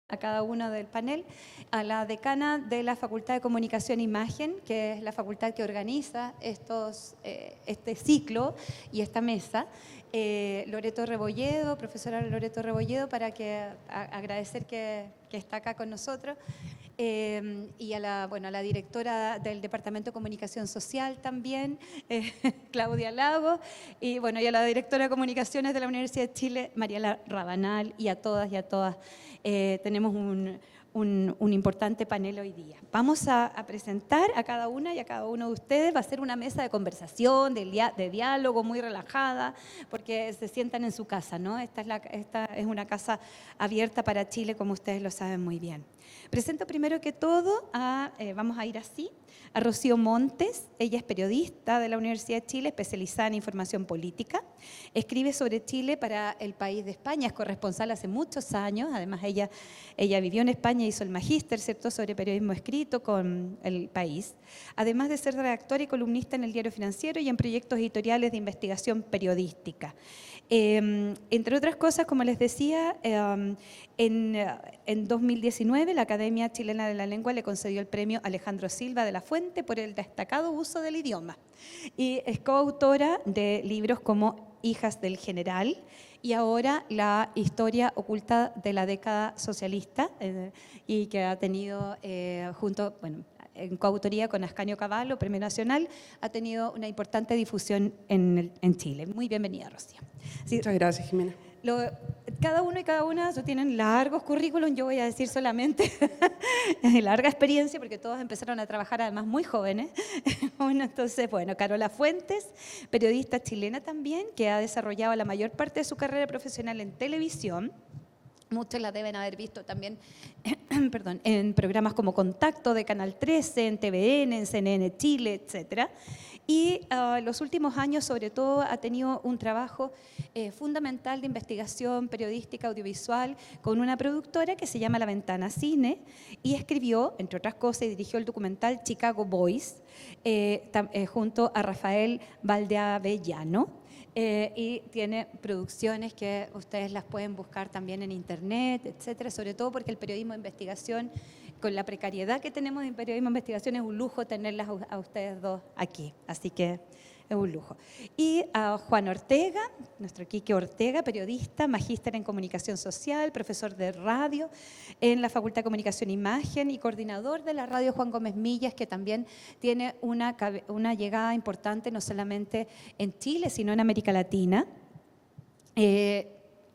a cada uno del panel, a la decana de la Facultad de Comunicación e Imagen, que es la facultad que organiza este ciclo y esta mesa, Loreto Rebolledo, profesora Loreto Rebolledo, para agradecer que está acá con nosotros, y a la directora del Departamento de Comunicación Social también, Claudia Lago, y a la directora de Comunicaciones de la Universidad de Chile, Mariela Rabanal, y a todas. Tenemos un importante panel hoy día. Vamos a presentar a cada una y a cada uno de ustedes. Va a ser una mesa de conversación, de diálogo muy relajada, porque se sientan en su casa, ¿no? Esta es una casa abierta para Chile, como ustedes lo saben muy bien. Presento primero que todo vamos a ir así, a Rocío Montes. Ella es periodista de la Universidad de Chile, especializada en información política. Escribe sobre Chile para El País de España, es corresponsal hace muchos años. Además, ella vivió en España, hizo el magíster, ¿cierto?, sobre periodismo escrito con El País. Además de ser redactora y columnista en el Diario Financiero y en proyectos editoriales de investigación periodística. Entre otras cosas, como les decía, en 2019 la Academia Chilena de la Lengua le concedió el premio Alejandro Silva de la Fuente por el destacado uso del idioma. Y es coautora de libros como Hijas del General y ahora La historia oculta de la década socialista, y que ha tenido en coautoría con Ascanio Cavallo, Premio Nacional, ha tenido una importante difusión en Chile. Muy bienvenida, Rocío. Sí, muchas gracias, Jimena. Cada uno y cada una tienen largos currículums, yo voy a decir solamente larga experiencia, porque todos empezaron a trabajar además muy jóvenes. Carola Fuentes, periodista chilena también, que ha desarrollado la mayor parte de su carrera profesional en televisión. Muchos la deben haber visto también en programas como Contacto de Canal 13, en TVN, en CNN Chile, etc. Y los últimos años, sobre todo, ha tenido un trabajo fundamental de investigación periodística audiovisual con una productora que se llama La Ventana Cine, y escribió, entre otras cosas, y dirigió el documental Chicago Boys, junto a Rafael Valdeavellano. Y tiene producciones que ustedes las pueden buscar también en internet, etcétera, sobre todo porque el periodismo de investigación, con la precariedad que tenemos en periodismo de investigación, es un lujo tenerlas a ustedes dos aquí, así que es un lujo. Y a Juan Ortega, nuestro Quique Ortega, periodista, magíster en comunicación social, profesor de radio en la Facultad de Comunicación e Imagen y coordinador de la radio Juan Gómez Millas, que también tiene una llegada importante no solamente en Chile, sino en América Latina.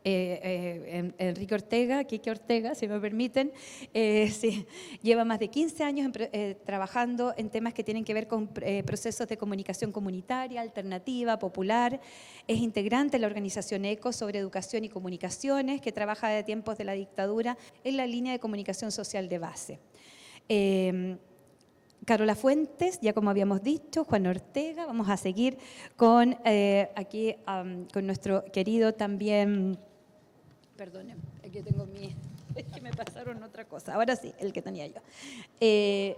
Enrique Ortega, Quique Ortega, si me permiten, sí, lleva más de 15 años trabajando en temas que tienen que ver con procesos de comunicación comunitaria, alternativa, popular. Es integrante de la organización ECO sobre educación y comunicaciones, que trabaja desde tiempos de la dictadura en la línea de comunicación social de base. Carola Fuentes, ya como habíamos dicho, Juan Ortega. Vamos a seguir con con nuestro querido también. Perdone, aquí tengo es que me pasaron otra cosa. Ahora sí, el que tenía yo.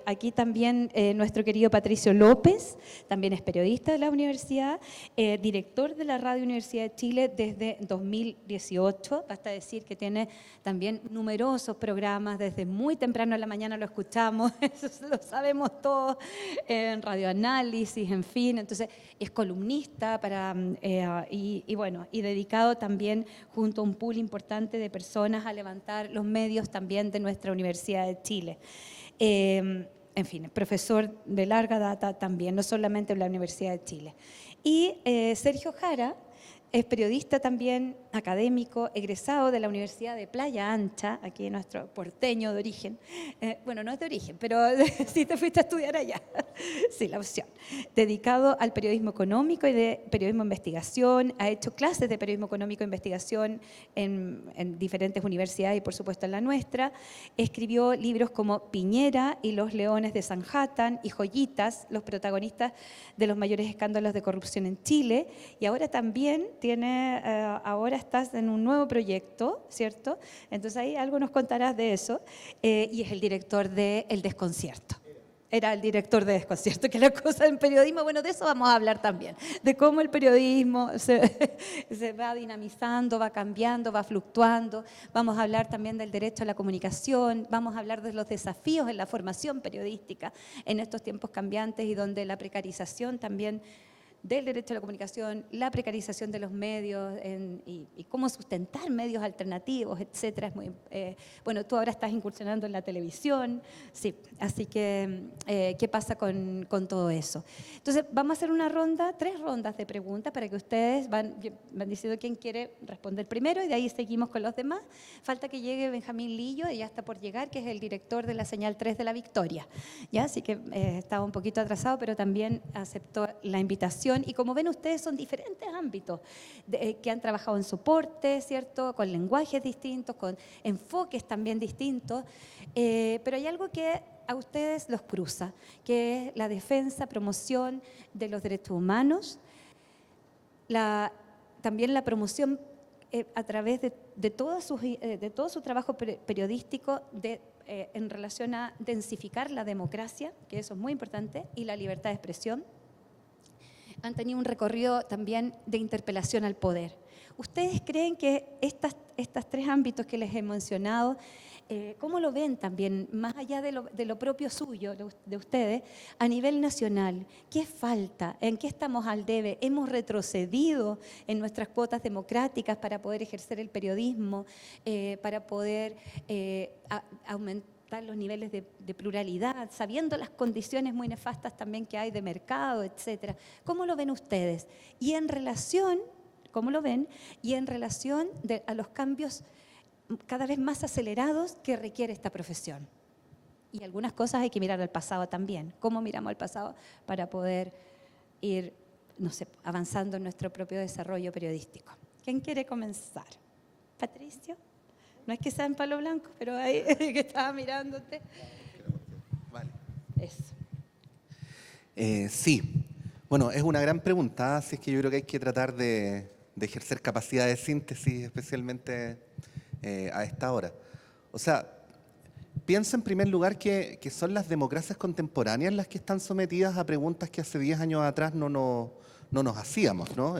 Aquí también nuestro querido Patricio López, también es periodista de la universidad, director de la Radio Universidad de Chile desde 2018. Basta decir que tiene también numerosos programas, desde muy temprano en la mañana lo escuchamos, eso lo sabemos todos, en radioanálisis, en fin. Entonces, es columnista y dedicado también junto a un pool importante de personas a levantar los medios también de nuestra Universidad de Chile. En fin, profesor de larga data también, no solamente en la Universidad de Chile. Y Sergio Jara es periodista también, académico, egresado de la Universidad de Playa Ancha, aquí nuestro porteño de origen. No es de origen, pero sí te fuiste a estudiar allá. Sí, la opción. Dedicado al periodismo económico y de periodismo de investigación, ha hecho clases de periodismo económico e investigación en diferentes universidades y por supuesto en la nuestra. Escribió libros como Piñera y los Leones de Sanhattan y Joyitas, los protagonistas de los mayores escándalos de corrupción en Chile, y ahora también ahora estás en un nuevo proyecto, ¿cierto? Entonces ahí algo nos contarás de eso, y es el director de El Desconcierto. era el director de Desconcierto, que la cosa en periodismo, bueno, de eso vamos a hablar también, de cómo el periodismo se va dinamizando, va cambiando, va fluctuando. Vamos a hablar también del derecho a la comunicación, vamos a hablar de los desafíos en la formación periodística en estos tiempos cambiantes y donde la precarización también del derecho a la comunicación, la precarización de los medios y cómo sustentar medios alternativos, etcétera. Es muy, bueno, tú ahora estás incursionando en la televisión, sí, así que ¿qué pasa con todo eso? Entonces, vamos a hacer una ronda, 3 rondas de preguntas para que ustedes van diciendo quién quiere responder primero y de ahí seguimos con los demás. Falta que llegue Benjamín Lillo, ya está por llegar, que es el director de la Señal 3 de La Victoria, ¿ya? Así que estaba un poquito atrasado, pero también aceptó la invitación. Y como ven ustedes, son diferentes ámbitos que han trabajado en soporte, ¿cierto? Con lenguajes distintos, con enfoques también distintos, pero hay algo que a ustedes los cruza, que es la defensa, promoción de los derechos humanos, también la promoción a través de todo su trabajo periodístico en relación a densificar la democracia, que eso es muy importante, y la libertad de expresión. Han tenido un recorrido también de interpelación al poder. ¿Ustedes creen que estos 3 ámbitos que les he mencionado, cómo lo ven también, más allá de lo propio suyo, de ustedes, a nivel nacional? ¿Qué falta? ¿En qué estamos al debe? ¿Hemos retrocedido en nuestras cuotas democráticas para poder ejercer el periodismo, para poder aumentar los niveles de pluralidad, sabiendo las condiciones muy nefastas también que hay de mercado, etcétera? ¿Cómo lo ven ustedes? Y en relación, ¿cómo lo ven? Y en relación a los cambios cada vez más acelerados que requiere esta profesión. Y algunas cosas hay que mirar al pasado también. ¿Cómo miramos al pasado para poder ir, no sé, avanzando en nuestro propio desarrollo periodístico? ¿Quién quiere comenzar? ¿Patricio? No es que sea en palo blanco, pero ahí que estaba mirándote. Vale. Eso. Sí, bueno, es una gran pregunta, así es que yo creo que hay que tratar de ejercer capacidad de síntesis, especialmente a esta hora. O sea, pienso en primer lugar que son las democracias contemporáneas las que están sometidas a preguntas que hace 10 años atrás no nos hacíamos, ¿no?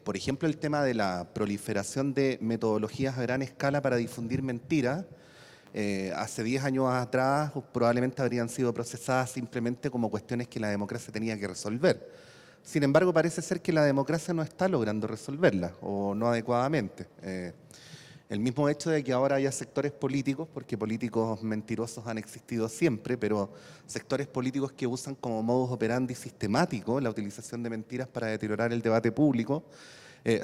Por ejemplo, el tema de la proliferación de metodologías a gran escala para difundir mentiras, hace 10 años atrás probablemente habrían sido procesadas simplemente como cuestiones que la democracia tenía que resolver. Sin embargo, parece ser que la democracia no está logrando resolverlas, o no adecuadamente. El mismo hecho de que ahora haya sectores políticos, porque políticos mentirosos han existido siempre, pero sectores políticos que usan como modus operandi sistemático la utilización de mentiras para deteriorar el debate público,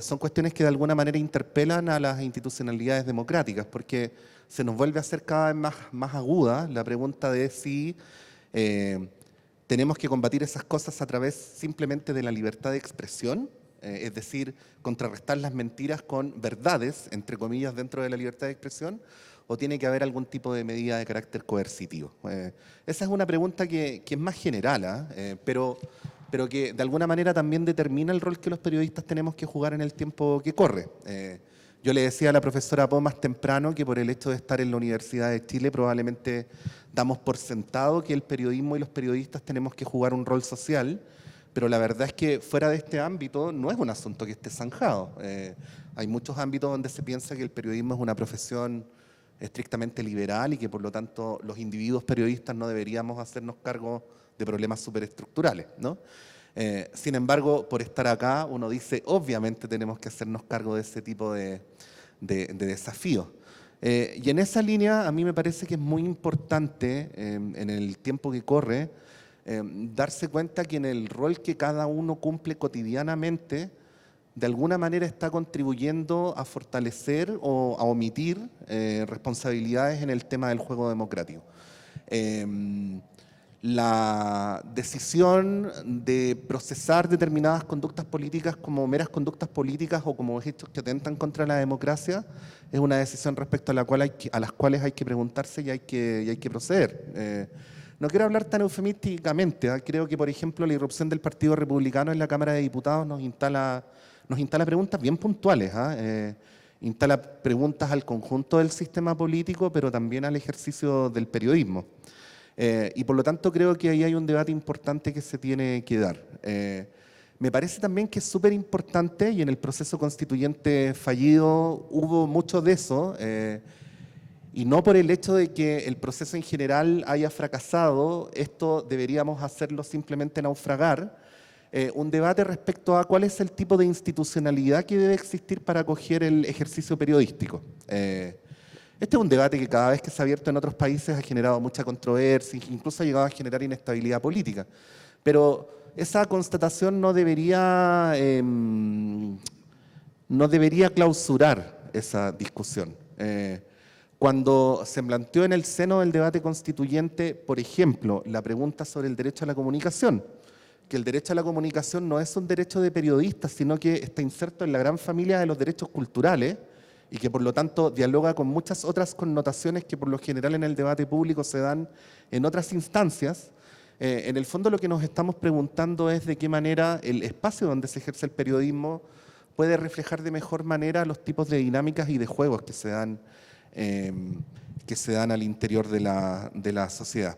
son cuestiones que de alguna manera interpelan a las institucionalidades democráticas, porque se nos vuelve a hacer cada vez más aguda la pregunta de si tenemos que combatir esas cosas a través simplemente de la libertad de expresión, es decir, contrarrestar las mentiras con verdades, entre comillas, dentro de la libertad de expresión, o tiene que haber algún tipo de medida de carácter coercitivo. Esa es una pregunta que es más general, pero que de alguna manera también determina el rol que los periodistas tenemos que jugar en el tiempo que corre. Yo le decía a la profesora Po más temprano que por el hecho de estar en la Universidad de Chile probablemente damos por sentado que el periodismo y los periodistas tenemos que jugar un rol social, pero la verdad es que fuera de este ámbito no es un asunto que esté zanjado. Hay muchos ámbitos donde se piensa que el periodismo es una profesión estrictamente liberal y que por lo tanto los individuos periodistas no deberíamos hacernos cargo de problemas superestructurales, ¿no? Sin embargo, por estar acá, uno dice, obviamente tenemos que hacernos cargo de ese tipo de desafíos. Y en esa línea, a mí me parece que es muy importante, en el tiempo que corre, darse cuenta que en el rol que cada uno cumple cotidianamente, de alguna manera está contribuyendo a fortalecer o a omitir responsabilidades en el tema del juego democrático. La decisión de procesar determinadas conductas políticas como meras conductas políticas o como hechos que atentan contra la democracia es una decisión respecto a las cuales hay que preguntarse y hay que proceder. No quiero hablar tan eufemísticamente, creo que, por ejemplo, la irrupción del Partido Republicano en la Cámara de Diputados nos instala preguntas bien puntuales, instala preguntas al conjunto del sistema político, pero también al ejercicio del periodismo. Y por lo tanto creo que ahí hay un debate importante que se tiene que dar. Me parece también que es súper importante, y en el proceso constituyente fallido hubo mucho de eso, y no por el hecho de que el proceso en general haya fracasado, esto deberíamos hacerlo simplemente naufragar, un debate respecto a cuál es el tipo de institucionalidad que debe existir para acoger el ejercicio periodístico. Este es un debate que cada vez que se ha abierto en otros países ha generado mucha controversia, incluso ha llegado a generar inestabilidad política. Pero esa constatación no debería clausurar esa discusión. Cuando se planteó en el seno del debate constituyente, por ejemplo, la pregunta sobre el derecho a la comunicación, que el derecho a la comunicación no es un derecho de periodistas, sino que está inserto en la gran familia de los derechos culturales y que por lo tanto dialoga con muchas otras connotaciones que por lo general en el debate público se dan en otras instancias. En el fondo lo que nos estamos preguntando es de qué manera el espacio donde se ejerce el periodismo puede reflejar de mejor manera los tipos de dinámicas y de juegos que se dan al interior de la sociedad.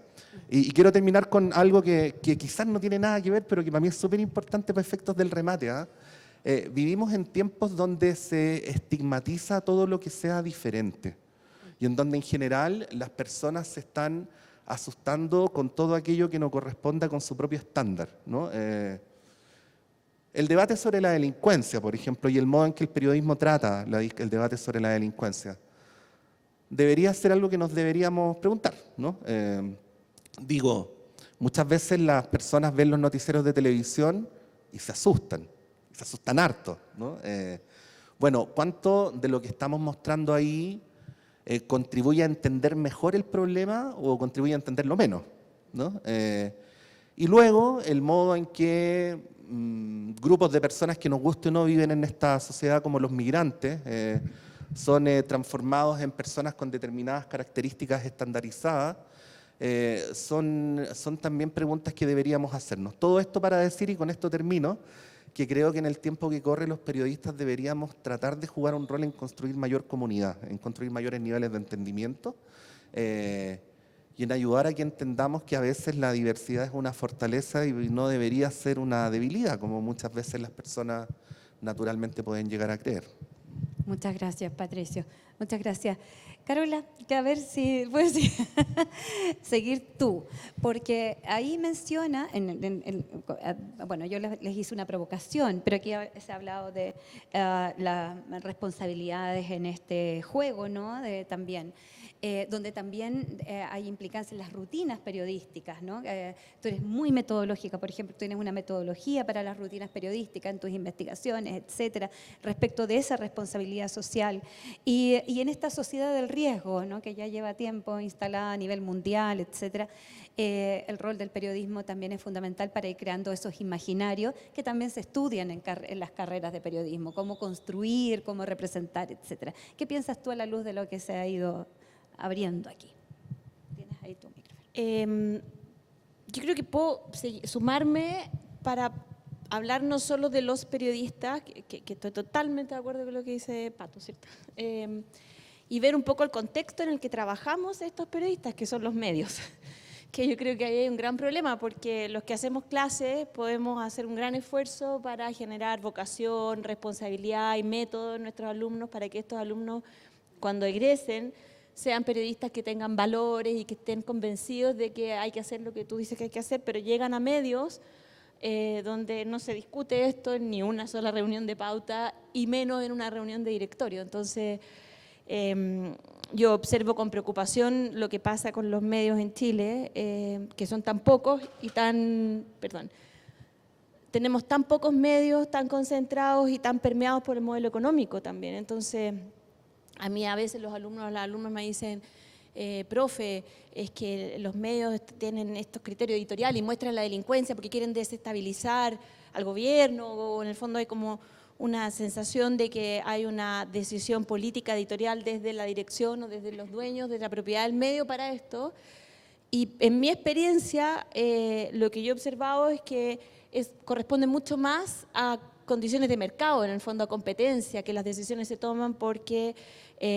Y quiero terminar con algo que quizás no tiene nada que ver, pero que para mí es súper importante para efectos del remate. Vivimos en tiempos donde se estigmatiza todo lo que sea diferente y en donde en general las personas se están asustando con todo aquello que no corresponda con su propio estándar, ¿no? El debate sobre la delincuencia, por ejemplo, y el modo en que el periodismo trata el debate sobre la delincuencia, debería ser algo que nos deberíamos preguntar, ¿no? Muchas veces las personas ven los noticieros de televisión y se asustan harto, ¿no? Bueno, ¿cuánto de lo que estamos mostrando ahí contribuye a entender mejor el problema o contribuye a entenderlo menos, ¿no? Y luego, el modo en que grupos de personas que nos guste o no viven en esta sociedad, como los migrantes, son transformados en personas con determinadas características estandarizadas, son también preguntas que deberíamos hacernos. Todo esto para decir, y con esto termino, que creo que en el tiempo que corre los periodistas deberíamos tratar de jugar un rol en construir mayor comunidad, en construir mayores niveles de entendimiento y en ayudar a que entendamos que a veces la diversidad es una fortaleza y no debería ser una debilidad, como muchas veces las personas naturalmente pueden llegar a creer. Muchas gracias, Patricio. Muchas gracias. Carola, que a ver si puedes seguir tú, porque ahí menciona, bueno, yo les hice una provocación, pero aquí se ha hablado de las responsabilidades en este juego, ¿no? También. Donde también hay implicancia en las rutinas periodísticas, ¿no? Tú eres muy metodológica, por ejemplo, tienes una metodología para las rutinas periodísticas en tus investigaciones, etcétera, respecto de esa responsabilidad social. Y en esta sociedad del riesgo, ¿no? Que ya lleva tiempo instalada a nivel mundial, etcétera, el rol del periodismo también es fundamental para ir creando esos imaginarios que también se estudian en las carreras de periodismo, cómo construir, cómo representar, etcétera. ¿Qué piensas tú a la luz de lo que se ha ido abriendo aquí? Tienes ahí tu micrófono. Yo creo que puedo sumarme para hablar no solo de los periodistas, que estoy totalmente de acuerdo con lo que dice Pato, ¿cierto? Y ver un poco el contexto en el que trabajamos estos periodistas, que son los medios. Que yo creo que ahí hay un gran problema, porque los que hacemos clases podemos hacer un gran esfuerzo para generar vocación, responsabilidad y método en nuestros alumnos, para que estos alumnos, cuando egresen, sean periodistas que tengan valores y que estén convencidos de que hay que hacer lo que tú dices que hay que hacer, pero llegan a medios donde no se discute esto en ni una sola reunión de pauta y menos en una reunión de directorio. Entonces, yo observo con preocupación lo que pasa con los medios en Chile, que son tan pocos y tenemos tan pocos medios, tan concentrados y tan permeados por el modelo económico también. Entonces, a mí a veces los alumnos, las alumnas me dicen, profe, es que los medios tienen estos criterios editoriales y muestran la delincuencia porque quieren desestabilizar al gobierno, o en el fondo hay como una sensación de que hay una decisión política editorial desde la dirección o desde los dueños de la propiedad del medio para esto. Y en mi experiencia, lo que yo he observado es que corresponde mucho más a condiciones de mercado, en el fondo a competencia, que las decisiones se toman porque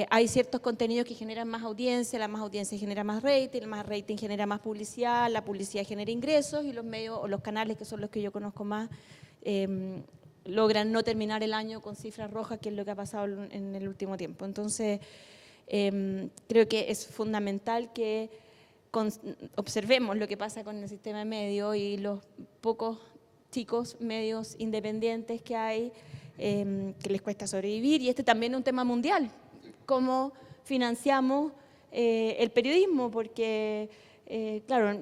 hay ciertos contenidos que generan más audiencia, la más audiencia genera más rating genera más publicidad, la publicidad genera ingresos y los medios o los canales, que son los que yo conozco más, logran no terminar el año con cifras rojas, que es lo que ha pasado en el último tiempo. Entonces, creo que es fundamental que observemos lo que pasa con el sistema de medios y los pocos chicos medios independientes que hay, que les cuesta sobrevivir. Y este también es un tema mundial, cómo financiamos el periodismo, porque, claro,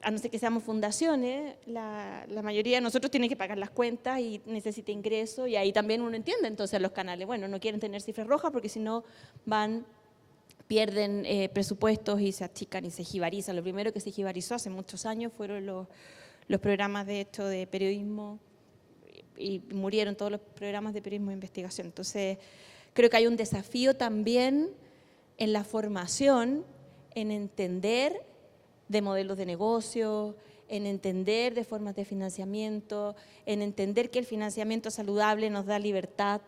a no ser que seamos fundaciones, la mayoría de nosotros tiene que pagar las cuentas y necesita ingresos, y ahí también uno entiende entonces los canales, bueno, no quieren tener cifras rojas porque si no pierden presupuestos y se achican y se jibarizan. Lo primero que se jibarizó hace muchos años fueron los programas de hecho de periodismo, y murieron todos los programas de periodismo de investigación. Entonces, creo que hay un desafío también en la formación, en entender de modelos de negocio, en entender de formas de financiamiento, en entender que el financiamiento saludable nos da libertad.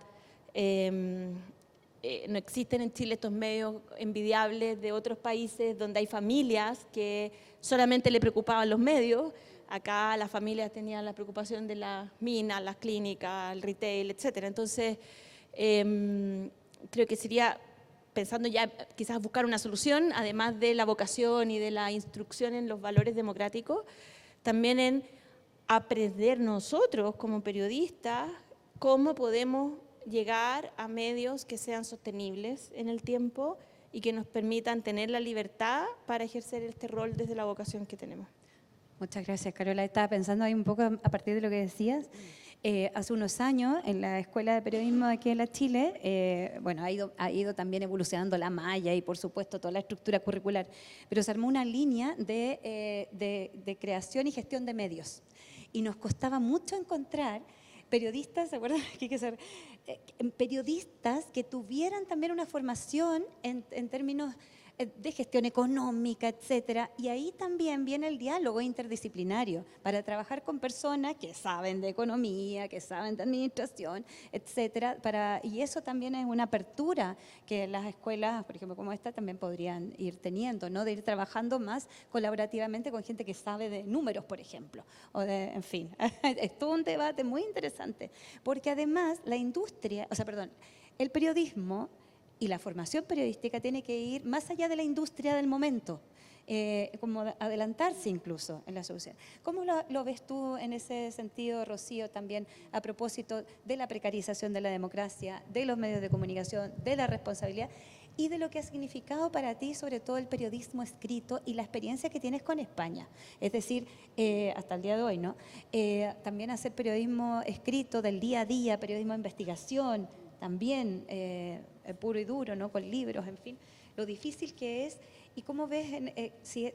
No existen en Chile estos medios envidiables de otros países donde hay familias que solamente le preocupaban los medios. Acá las familias tenían la preocupación de las minas, las clínicas, el retail, etc. Entonces, creo que sería, pensando ya quizás buscar una solución, además de la vocación y de la instrucción en los valores democráticos, también en aprender nosotros como periodistas cómo podemos llegar a medios que sean sostenibles en el tiempo y que nos permitan tener la libertad para ejercer este rol desde la vocación que tenemos. Muchas gracias, Carola. Estaba pensando ahí un poco a partir de lo que decías. Hace unos años, en la Escuela de Periodismo de aquí en la Chile, bueno, ha ido también evolucionando la malla y, por supuesto, toda la estructura curricular, pero se armó una línea de creación y gestión de medios. Y nos costaba mucho encontrar periodistas, ¿se acuerdan? Periodistas que tuvieran también una formación en términos de gestión económica, etcétera, y ahí también viene el diálogo interdisciplinario para trabajar con personas que saben de economía, que saben de administración, etcétera, y eso también es una apertura que las escuelas, por ejemplo, como esta, también podrían ir teniendo, ¿no? De ir trabajando más colaborativamente con gente que sabe de números, por ejemplo, en fin, es todo un debate muy interesante, porque además la industria, el periodismo y la formación periodística tiene que ir más allá de la industria del momento, como adelantarse incluso en la solución. ¿Cómo lo ves tú en ese sentido, Rocío, también a propósito de la precarización de la democracia, de los medios de comunicación, de la responsabilidad y de lo que ha significado para ti, sobre todo el periodismo escrito y la experiencia que tienes con España? Es decir, hasta el día de hoy, ¿no? También hacer periodismo escrito del día a día, periodismo de investigación, también puro y duro, ¿no? Con libros, en fin, lo difícil que es y cómo ves si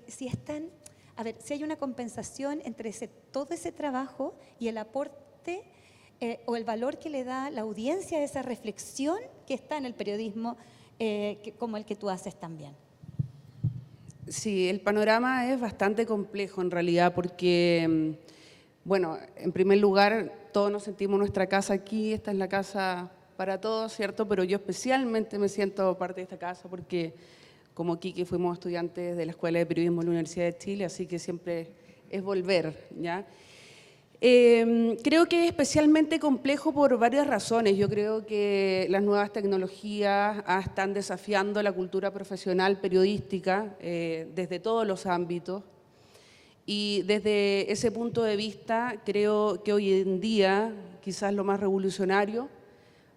hay una compensación entre todo ese trabajo y el aporte o el valor que le da la audiencia a esa reflexión que está en el periodismo como el que tú haces también. Sí, el panorama es bastante complejo en realidad porque, bueno, en primer lugar, todos nos sentimos nuestra casa aquí, esta es la casa para todos, ¿cierto? Pero yo especialmente me siento parte de esta casa porque como Quique fuimos estudiantes de la Escuela de Periodismo de la Universidad de Chile, así que siempre es volver, ¿ya? Creo que es especialmente complejo por varias razones. Yo creo que las nuevas tecnologías están desafiando la cultura profesional periodística desde todos los ámbitos. Y desde ese punto de vista, creo que hoy en día, quizás lo más revolucionario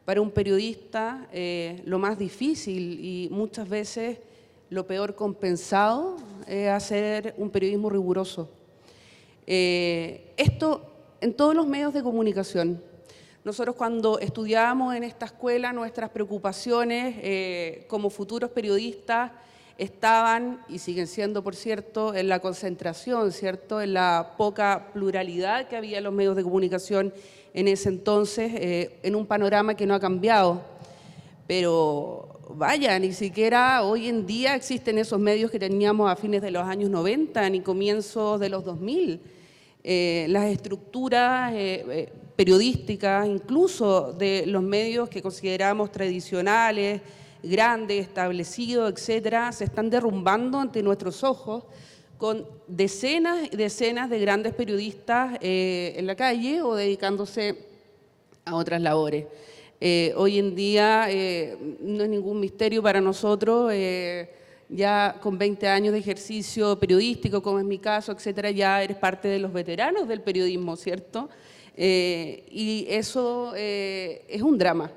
para un periodista, lo más difícil y muchas veces lo peor compensado es hacer un periodismo riguroso. Esto en todos los medios de comunicación. Nosotros cuando estudiábamos en esta escuela, nuestras preocupaciones como futuros periodistas estaban, y siguen siendo, por cierto, en la concentración, ¿cierto?, en la poca pluralidad que había en los medios de comunicación en ese entonces, en un panorama que no ha cambiado. Pero vaya, ni siquiera hoy en día existen esos medios que teníamos a fines de los años 90 ni comienzos de los 2000. Las estructuras periodísticas, incluso de los medios que consideramos tradicionales, grandes, establecidos, etcétera, se están derrumbando ante nuestros ojos con decenas y decenas de grandes periodistas en la calle o dedicándose a otras labores. Hoy en día no es ningún misterio para nosotros, ya con 20 años de ejercicio periodístico, como es mi caso, etcétera, ya eres parte de los veteranos del periodismo, ¿cierto? Y eso es un drama.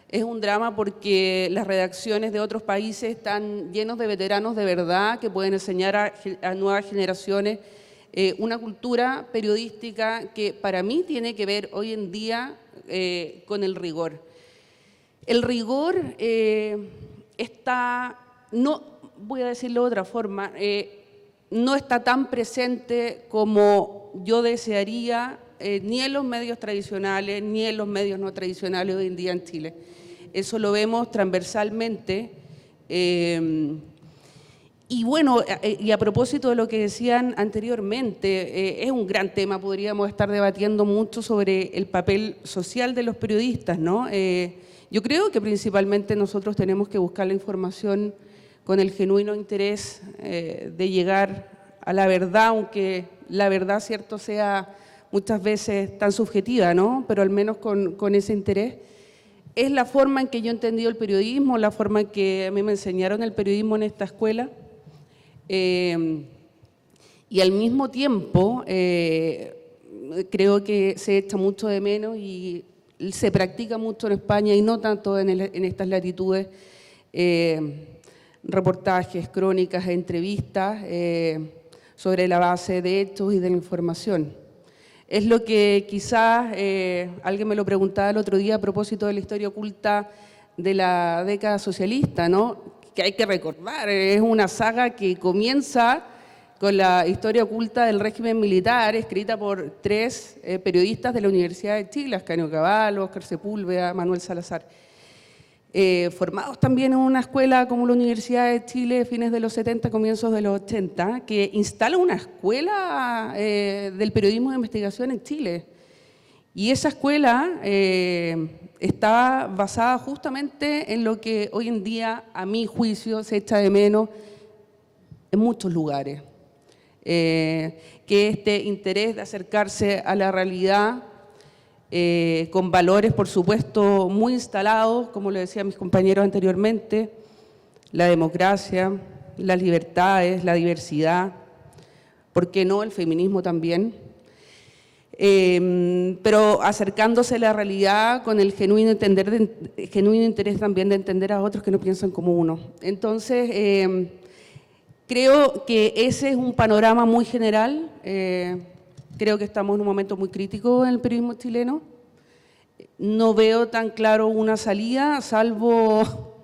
Es un drama porque las redacciones de otros países están llenos de veteranos de verdad que pueden enseñar a nuevas generaciones una cultura periodística que para mí tiene que ver hoy en día con el rigor. El rigor está, no voy a decirlo de otra forma, no está tan presente como yo desearía ni en los medios tradicionales ni en los medios no tradicionales hoy en día en Chile. Eso lo vemos transversalmente. Y bueno, y a propósito de lo que decían anteriormente, es un gran tema, podríamos estar debatiendo mucho sobre el papel social de los periodistas, ¿no? Yo creo que principalmente nosotros tenemos que buscar la información con el genuino interés de llegar a la verdad, aunque la verdad, cierto, sea muchas veces tan subjetiva, ¿no? Pero al menos con ese interés. Es la forma en que yo he entendido el periodismo, la forma en que a mí me enseñaron el periodismo en esta escuela. Y al mismo tiempo creo que se echa mucho de menos y se practica mucho en España y no tanto en estas latitudes, reportajes, crónicas, entrevistas sobre la base de hechos y de la información. Es lo que quizás, alguien me lo preguntaba el otro día a propósito de la historia oculta de la década socialista, ¿no? Que hay que recordar, es una saga que comienza con la historia oculta del régimen militar, escrita por 3 periodistas de la Universidad de Chile, Ascanio Cavallo, Óscar Sepúlveda, Manuel Salazar. Formados también en una escuela como la Universidad de Chile, fines de los 70, comienzos de los 80, que instala una escuela del periodismo de investigación en Chile. Y esa escuela está basada justamente en lo que hoy en día, a mi juicio, se echa de menos en muchos lugares. Que este interés de acercarse a la realidad con valores, por supuesto, muy instalados, como le decía a mis compañeros anteriormente, la democracia, las libertades, la diversidad, ¿por qué no el feminismo también? Pero acercándose a la realidad con el genuino interés también de entender a otros que no piensan como uno. Entonces, creo que ese es un panorama muy general. Creo que estamos en un momento muy crítico en el periodismo chileno. No veo tan claro una salida, salvo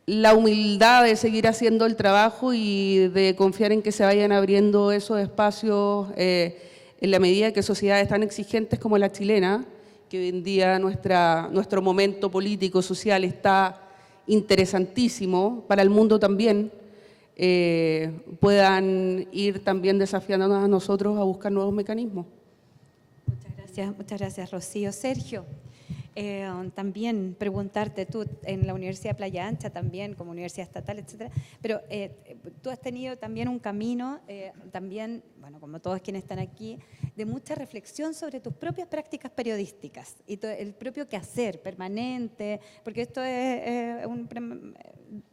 la humildad de seguir haciendo el trabajo y de confiar en que se vayan abriendo esos espacios en la medida que sociedades tan exigentes como la chilena, que hoy en día nuestro momento político, social está interesantísimo, para el mundo también, puedan ir también desafiándonos a nosotros a buscar nuevos mecanismos. Muchas gracias, Rocío. Sergio, también preguntarte, tú en la Universidad de Playa Ancha también, como universidad estatal, etcétera, pero tú has tenido también un camino, también, bueno, como todos quienes están aquí, de mucha reflexión sobre tus propias prácticas periodísticas y el propio quehacer permanente, porque esto es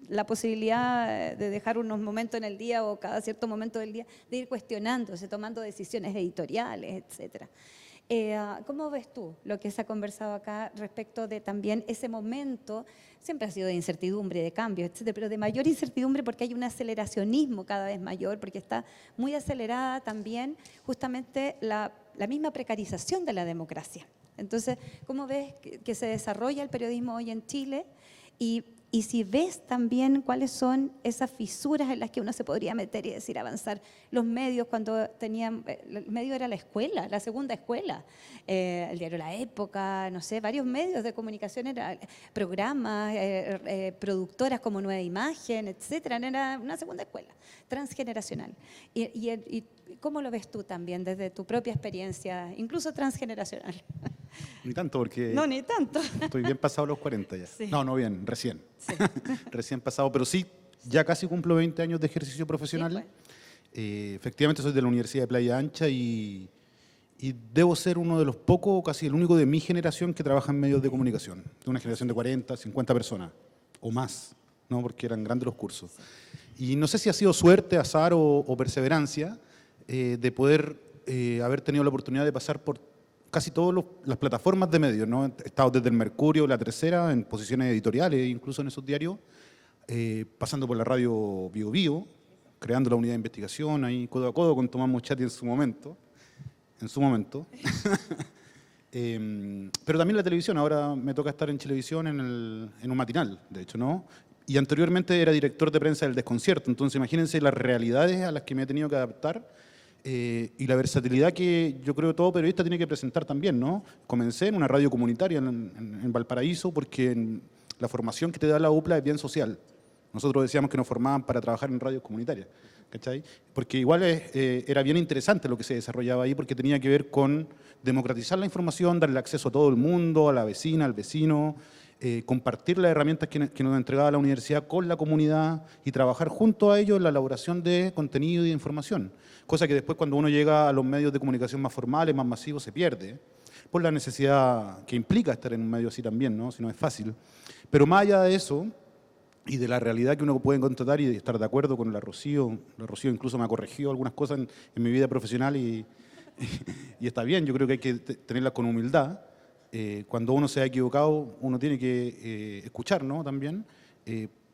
la posibilidad de dejar unos momentos en el día o cada cierto momento del día de ir cuestionándose, tomando decisiones editoriales, etcétera. ¿Cómo ves tú lo que se ha conversado acá respecto de también ese momento? Siempre ha sido de incertidumbre, de cambios, etcétera, pero de mayor incertidumbre porque hay un aceleracionismo cada vez mayor, porque está muy acelerada también justamente la misma precarización de la democracia. Entonces, ¿cómo ves que se desarrolla el periodismo hoy en Chile? Y y si ves también cuáles son esas fisuras en las que uno se podría meter y decir avanzar. Los medios, cuando tenían, el medio era la escuela, la segunda escuela, el diario La Época, no sé, varios medios de comunicación, programas, productoras como Nueva Imagen, etcétera, era una segunda escuela, transgeneracional. ¿Y cómo lo ves tú también desde tu propia experiencia, incluso transgeneracional? Ni tanto, porque No, ni tanto. estoy bien pasado los 40 ya. Sí. No, bien, recién. Sí. Recién pasado, pero sí, ya casi cumplo 20 años de ejercicio profesional. Sí, pues. Efectivamente soy de la Universidad de Playa Ancha y debo ser uno de los pocos, casi el único de mi generación que trabaja en medios de comunicación. De una generación de 40, 50 personas o más, ¿no? Porque eran grandes los cursos. Y no sé si ha sido suerte, azar o perseverancia de poder haber tenido la oportunidad de pasar por casi todas las plataformas de medios, ¿no? He estado desde el Mercurio, La Tercera, en posiciones editoriales, incluso en esos diarios, pasando por la radio Bio Bio, creando la unidad de investigación, ahí codo a codo con Tomás Mochati en su momento. Pero también la televisión, ahora me toca estar en Chilevisión en un matinal, de hecho, ¿no? Y anteriormente era director de prensa del Desconcierto, entonces imagínense las realidades a las que me he tenido que adaptar y la versatilidad que yo creo todo periodista tiene que presentar también, ¿no? Comencé en una radio comunitaria en Valparaíso porque la formación que te da la UPLA es bien social. Nosotros decíamos que nos formaban para trabajar en radios comunitarias, ¿cachai? Porque igual era bien interesante lo que se desarrollaba ahí porque tenía que ver con democratizar la información, darle acceso a todo el mundo, a la vecina, al vecino, compartir las herramientas que nos entregaba la universidad con la comunidad y trabajar junto a ellos en la elaboración de contenido y de información. Cosa que después cuando uno llega a los medios de comunicación más formales, más masivos, se pierde por la necesidad que implica estar en un medio así también, ¿no? Si no es fácil. Pero más allá de eso y de la realidad que uno puede contratar y de estar de acuerdo con la Rocío incluso me ha corregido algunas cosas en mi vida profesional y está bien, yo creo que hay que tenerlas con humildad. Cuando uno se ha equivocado, uno tiene que escuchar, ¿no? También,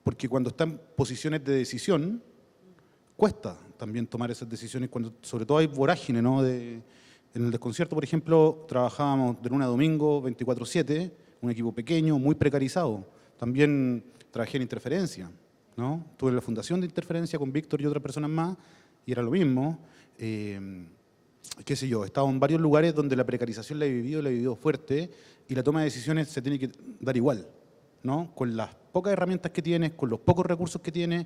porque cuando está en posiciones de decisión, cuesta también tomar esas decisiones, cuando sobre todo hay vorágine, ¿no? En el Desconcierto, por ejemplo, trabajábamos de lunes a domingo, 24/7, un equipo pequeño, muy precarizado. También trabajé en Interferencia, ¿no? Estuve en la fundación de Interferencia con Víctor y otras personas más, y era lo mismo. Qué sé yo, he estado en varios lugares donde la precarización la he vivido fuerte, y la toma de decisiones se tiene que dar igual, ¿no? Con las pocas herramientas que tienes, con los pocos recursos que tienes,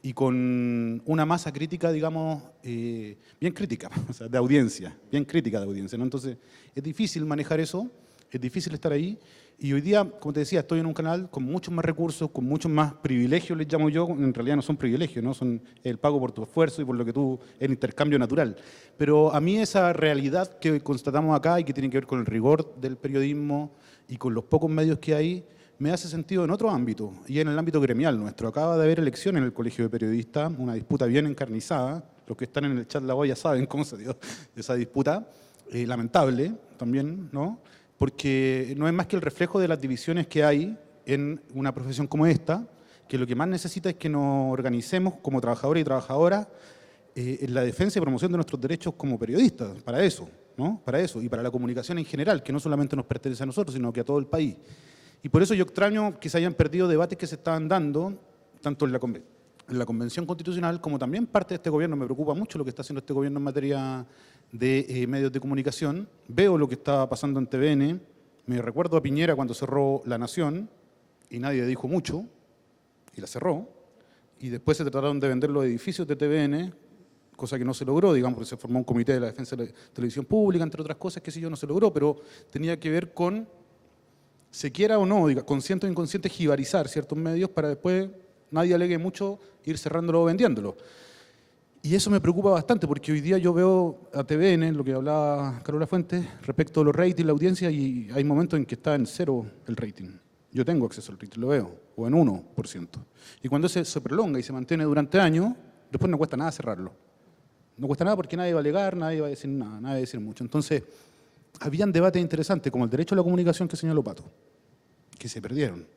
y con una masa crítica, digamos, bien crítica, o sea, de audiencia, bien crítica de audiencia, ¿no? Entonces, es difícil manejar eso, es difícil estar ahí, y hoy día, como te decía, estoy en un canal con muchos más recursos, con muchos más privilegios, les llamo yo, en realidad no son privilegios, ¿no? Son el pago por tu esfuerzo y por lo que tú, el intercambio natural. Pero a mí esa realidad que constatamos acá y que tiene que ver con el rigor del periodismo y con los pocos medios que hay, me hace sentido en otro ámbito, y en el ámbito gremial nuestro. Acaba de haber elección en el Colegio de Periodistas, una disputa bien encarnizada. Los que están en el chat la olla saben cómo se dio esa disputa. Lamentable también, ¿no? Porque no es más que el reflejo de las divisiones que hay en una profesión como esta, que lo que más necesita es que nos organicemos como trabajadores y trabajadoras en la defensa y promoción de nuestros derechos como periodistas, para eso, ¿no? Para eso, y para la comunicación en general, que no solamente nos pertenece a nosotros, sino que a todo el país. Y por eso yo extraño que se hayan perdido debates que se estaban dando, tanto en la Convención Constitucional como también parte de este gobierno. Me preocupa mucho lo que está haciendo este gobierno en materia de medios de comunicación. Veo lo que está pasando en TVN. Me recuerdo a Piñera cuando cerró La Nación y nadie dijo mucho y la cerró. Y después se trataron de vender los edificios de TVN, cosa que no se logró, digamos, porque se formó un comité de la defensa de la televisión pública, entre otras cosas, que sí yo no se logró, pero tenía que ver con, se quiera o no, consciente o inconsciente, jibarizar ciertos medios para después nadie alegue mucho ir cerrándolo o vendiéndolo. Y eso me preocupa bastante porque hoy día yo veo a TVN, lo que hablaba Carola Fuentes, respecto a los ratings, la audiencia, y hay momentos en que está en 0 el rating. Yo tengo acceso al rating, lo veo, o en 1%. Y cuando se prolonga y se mantiene durante años, después no cuesta nada cerrarlo. No cuesta nada porque nadie va a alegar, nadie va a decir nada, nadie va a decir mucho. Entonces, habían debates interesantes, como el derecho a la comunicación que señaló Pato, que se perdieron.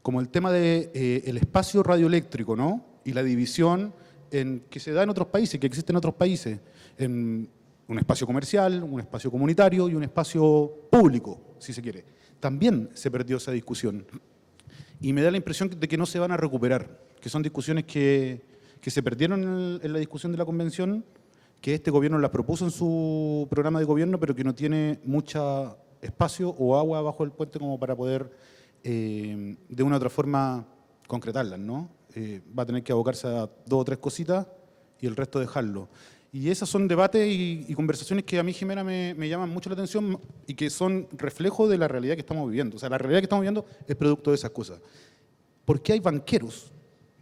Como el tema del el espacio radioeléctrico, ¿no? Y la división que se da en otros países, que existe en otros países, en un espacio comercial, un espacio comunitario y un espacio público, si se quiere. También se perdió esa discusión. y me da la impresión de que no se van a recuperar, que son discusiones que se perdieron en la discusión de la convención, que este gobierno las propuso en su programa de gobierno, pero que no tiene mucho espacio o agua bajo el puente como para poder, de una u otra forma, concretarlas, ¿no? Va a tener que abocarse a 2 o 3 cositas y el resto dejarlo. Y esos son debates y conversaciones que a mí, Jimena, me llaman mucho la atención y que son reflejo de la realidad que estamos viviendo. O sea, la realidad que estamos viviendo es producto de esas cosas. ¿Por qué hay banqueros,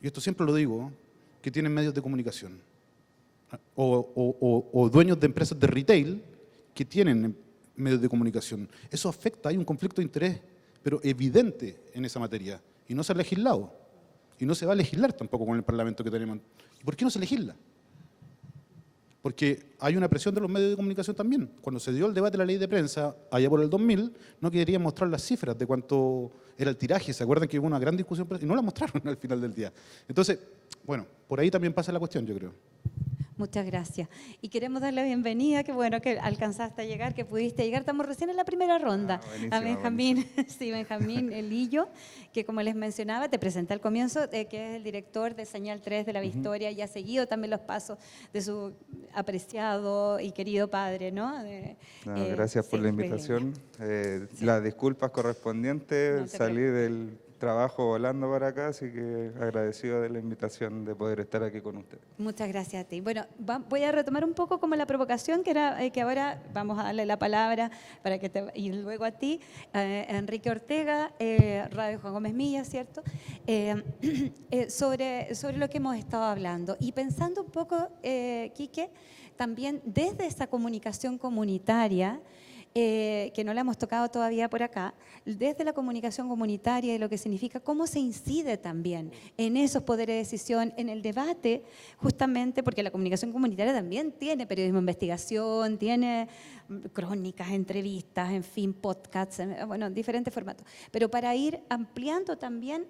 y esto siempre lo digo, que tienen medios de comunicación? O dueños de empresas de retail que tienen medios de comunicación. Eso afecta, hay un conflicto de interés, pero evidente en esa materia. Y no se ha legislado. Y no se va a legislar tampoco con el Parlamento que tenemos. ¿Y por qué no se legisla? Porque hay una presión de los medios de comunicación también. Cuando se dio el debate de la ley de prensa, allá por el 2000, no querían mostrar las cifras de cuánto era el tiraje. ¿Se acuerdan que hubo una gran discusión? Y no la mostraron al final del día. Entonces, bueno, por ahí también pasa la cuestión, yo creo. Muchas gracias. Y queremos dar la bienvenida, qué bueno que alcanzaste a llegar, que pudiste llegar. Estamos recién en la primera ronda. A Benjamín, sí, Benjamín Lillo, que como les mencionaba, te presenté al comienzo, que es el director de Señal 3 de La Victoria y ha seguido también los pasos de su apreciado y querido padre, ¿no? Gracias por la invitación. Sí. Las disculpas correspondientes, No te salí del trabajo volando para acá, así que agradecido de la invitación de poder estar aquí con ustedes. Muchas gracias a ti. Bueno, voy a retomar un poco como la provocación, que era que ahora vamos a darle la palabra para que y luego a ti, Enrique Ortega, Radio Juan Gómez Milla, ¿cierto? Sobre lo que hemos estado hablando. Y pensando un poco, Quique, también desde esa comunicación comunitaria, que no la hemos tocado todavía por acá, desde la comunicación comunitaria y lo que significa, cómo se incide también en esos poderes de decisión, en el debate, justamente porque la comunicación comunitaria también tiene periodismo de investigación, tiene crónicas, entrevistas, en fin, podcasts, bueno, diferentes formatos. Pero para ir ampliando también,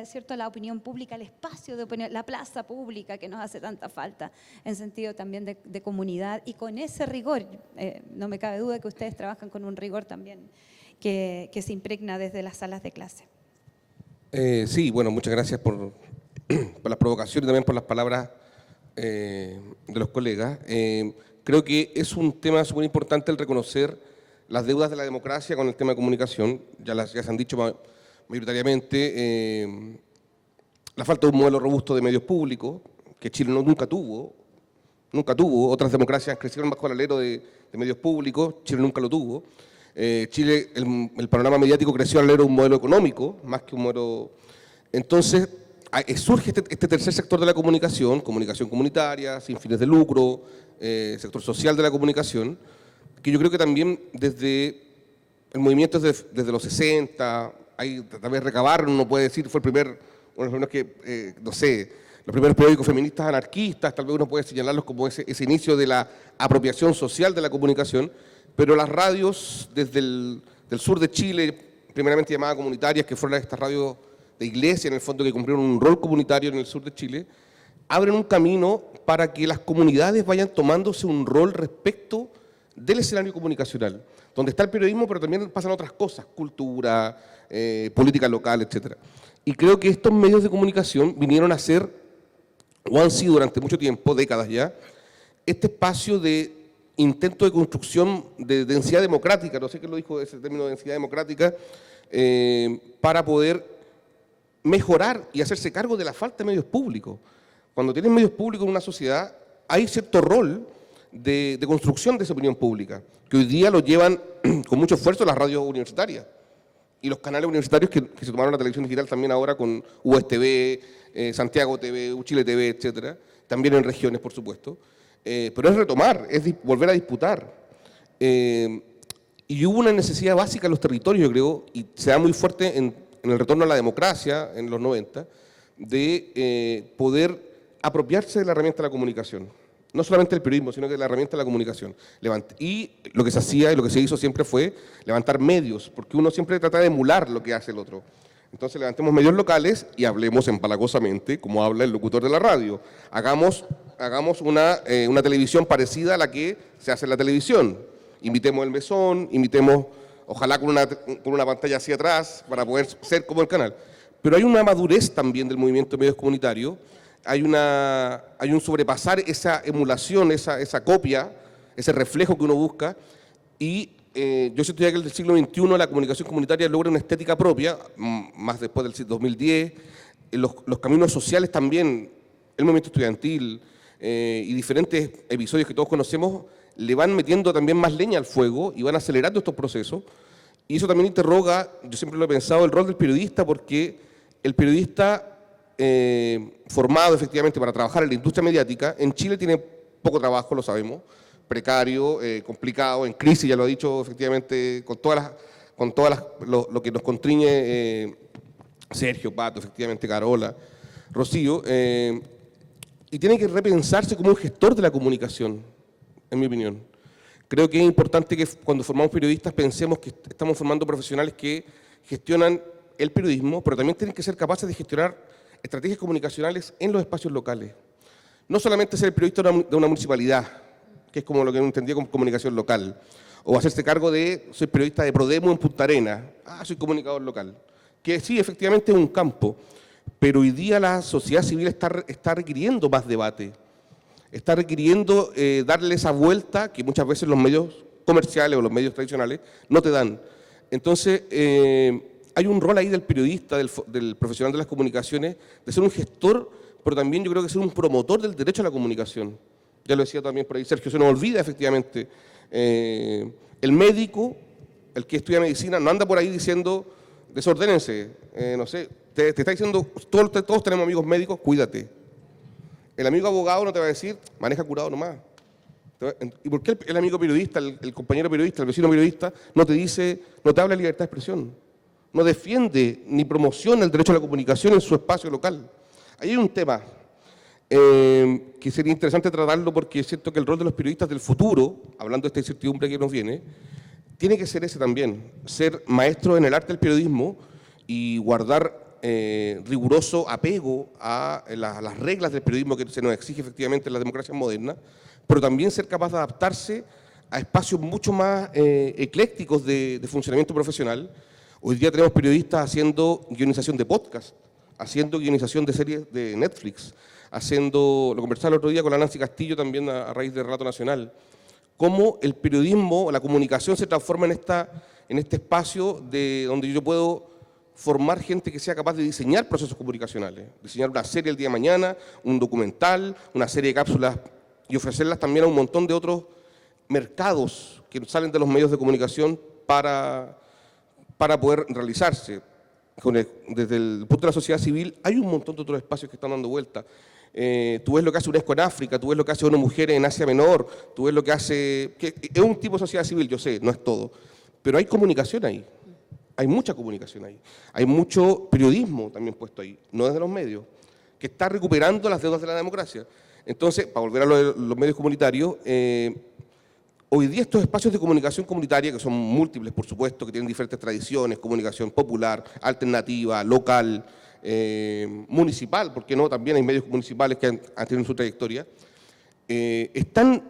¿cierto?, la opinión pública, el espacio de opinión, la plaza pública que nos hace tanta falta, en sentido también de comunidad y con ese rigor, no me cabe duda que ustedes trabajan con un rigor también que se impregna desde las salas de clase. Sí, bueno, muchas gracias por las provocaciones y también por las palabras de los colegas. Creo que es un tema súper importante el reconocer las deudas de la democracia con el tema de comunicación. Ya se han dicho mayoritariamente. La falta de un modelo robusto de medios públicos, que Chile nunca tuvo. Otras democracias crecieron bajo el alero de medios públicos, Chile nunca lo tuvo. Chile, el panorama mediático creció al alero de un modelo económico, más que un modelo. Entonces, surge este tercer sector de la comunicación comunitaria, sin fines de lucro, sector social de la comunicación, que yo creo que también desde el movimiento desde los 60, hay tal vez recabar, uno puede decir, fue uno de los primeros que, no sé, los primeros periódicos feministas anarquistas, tal vez uno puede señalarlos como ese inicio de la apropiación social de la comunicación, pero las radios desde del sur de Chile, primeramente llamadas comunitarias, que fueron estas radios de iglesia, en el fondo, que cumplieron un rol comunitario en el sur de Chile, abren un camino para que las comunidades vayan tomándose un rol respecto del escenario comunicacional, donde está el periodismo, pero también pasan otras cosas, cultura, política local, etc. Y creo que estos medios de comunicación vinieron a ser, o han sido durante mucho tiempo, décadas ya, este espacio de intento de construcción de densidad democrática, no sé qué lo dijo ese término de densidad democrática, para poder mejorar y hacerse cargo de la falta de medios públicos. Cuando tienes medios públicos en una sociedad, hay cierto rol de construcción de esa opinión pública, que hoy día lo llevan con mucho esfuerzo las radios universitarias y los canales universitarios que se tomaron la televisión digital también ahora con USTV, Santiago TV, Chile TV, etcétera, también en regiones, por supuesto. Pero es retomar, es volver a disputar. Y hubo una necesidad básica en los territorios, yo creo, y se da muy fuerte en el retorno a la democracia en los 90, de poder apropiarse de la herramienta de la comunicación. No solamente el periodismo, sino que de la herramienta de la comunicación. Y lo que se hacía y lo que se hizo siempre fue levantar medios, porque uno siempre trata de emular lo que hace el otro. Entonces levantemos medios locales y hablemos empalagosamente, como habla el locutor de la radio. Hagamos una televisión parecida a la que se hace en la televisión. Imitemos el mesón, imitemos, ojalá con una pantalla hacia atrás, para poder ser como el canal. pero hay una madurez también del movimiento de medios comunitarios, hay un sobrepasar esa emulación, esa copia, ese reflejo que uno busca, y yo siento ya que el siglo XXI la comunicación comunitaria logra una estética propia, más después del 2010, los caminos sociales también, el movimiento estudiantil y diferentes episodios que todos conocemos, le van metiendo también más leña al fuego y van acelerando estos procesos. Y eso también interroga, yo siempre lo he pensado, el rol del periodista, porque el periodista formado efectivamente para trabajar en la industria mediática, en Chile tiene poco trabajo, lo sabemos, precario, complicado, en crisis, ya lo ha dicho efectivamente, con todas lo que nos constriñe Sergio, Pato, efectivamente, Carola, Rocío, y tiene que repensarse como un gestor de la comunicación, en mi opinión. Creo que es importante que cuando formamos periodistas pensemos que estamos formando profesionales que gestionan el periodismo, pero también tienen que ser capaces de gestionar estrategias comunicacionales en los espacios locales. No solamente ser el periodista de una municipalidad, que es como lo que uno entendía como comunicación local, o hacerse cargo de, soy periodista de Prodemo en Punta Arenas, soy comunicador local, que sí, efectivamente es un campo, pero hoy día la sociedad civil está requiriendo más debate, está requiriendo darle esa vuelta que muchas veces los medios comerciales o los medios tradicionales no te dan. Entonces, hay un rol ahí del periodista, del profesional de las comunicaciones, de ser un gestor, pero también yo creo que ser un promotor del derecho a la comunicación. Ya lo decía también por ahí Sergio, se nos olvida efectivamente. El médico, el que estudia medicina, no anda por ahí diciendo, desordénense, no sé, te está diciendo, todos tenemos amigos médicos, cuídate. El amigo abogado no te va a decir, maneja curado nomás. ¿Y por qué el amigo periodista, el compañero periodista, el vecino periodista, no te dice, no te habla de libertad de expresión? No defiende ni promociona el derecho a la comunicación en su espacio local. Ahí hay un tema que sería interesante tratarlo porque siento que el rol de los periodistas del futuro, hablando de esta incertidumbre que nos viene, tiene que ser ese también, ser maestro en el arte del periodismo y guardar riguroso apego a las reglas del periodismo que se nos exige efectivamente en la democracia moderna, pero también ser capaz de adaptarse a espacios mucho más eclécticos de funcionamiento profesional. Hoy día tenemos periodistas haciendo guionización de podcast, haciendo guionización de series de Netflix, lo conversaba el otro día con la Nancy Castillo también a raíz de Relato Nacional, cómo el periodismo, la comunicación se transforma en este espacio donde yo puedo formar gente que sea capaz de diseñar procesos comunicacionales, diseñar una serie el día de mañana, un documental, una serie de cápsulas y ofrecerlas también a un montón de otros mercados que salen de los medios de comunicación para poder realizarse. Desde el punto de la sociedad civil hay un montón de otros espacios que están dando vuelta. Tú ves lo que hace UNESCO en África, tú ves lo que hace ONU Mujeres en Asia Menor, tú ves lo que hace... que es un tipo de sociedad civil, yo sé, no es todo, pero hay comunicación ahí. Hay mucha comunicación ahí, hay mucho periodismo también puesto ahí, no desde los medios, que está recuperando las deudas de la democracia. Entonces, para volver a los medios comunitarios, hoy día estos espacios de comunicación comunitaria, que son múltiples, por supuesto, que tienen diferentes tradiciones, comunicación popular, alternativa, local, municipal, porque no, también hay medios municipales que han tenido su trayectoria, están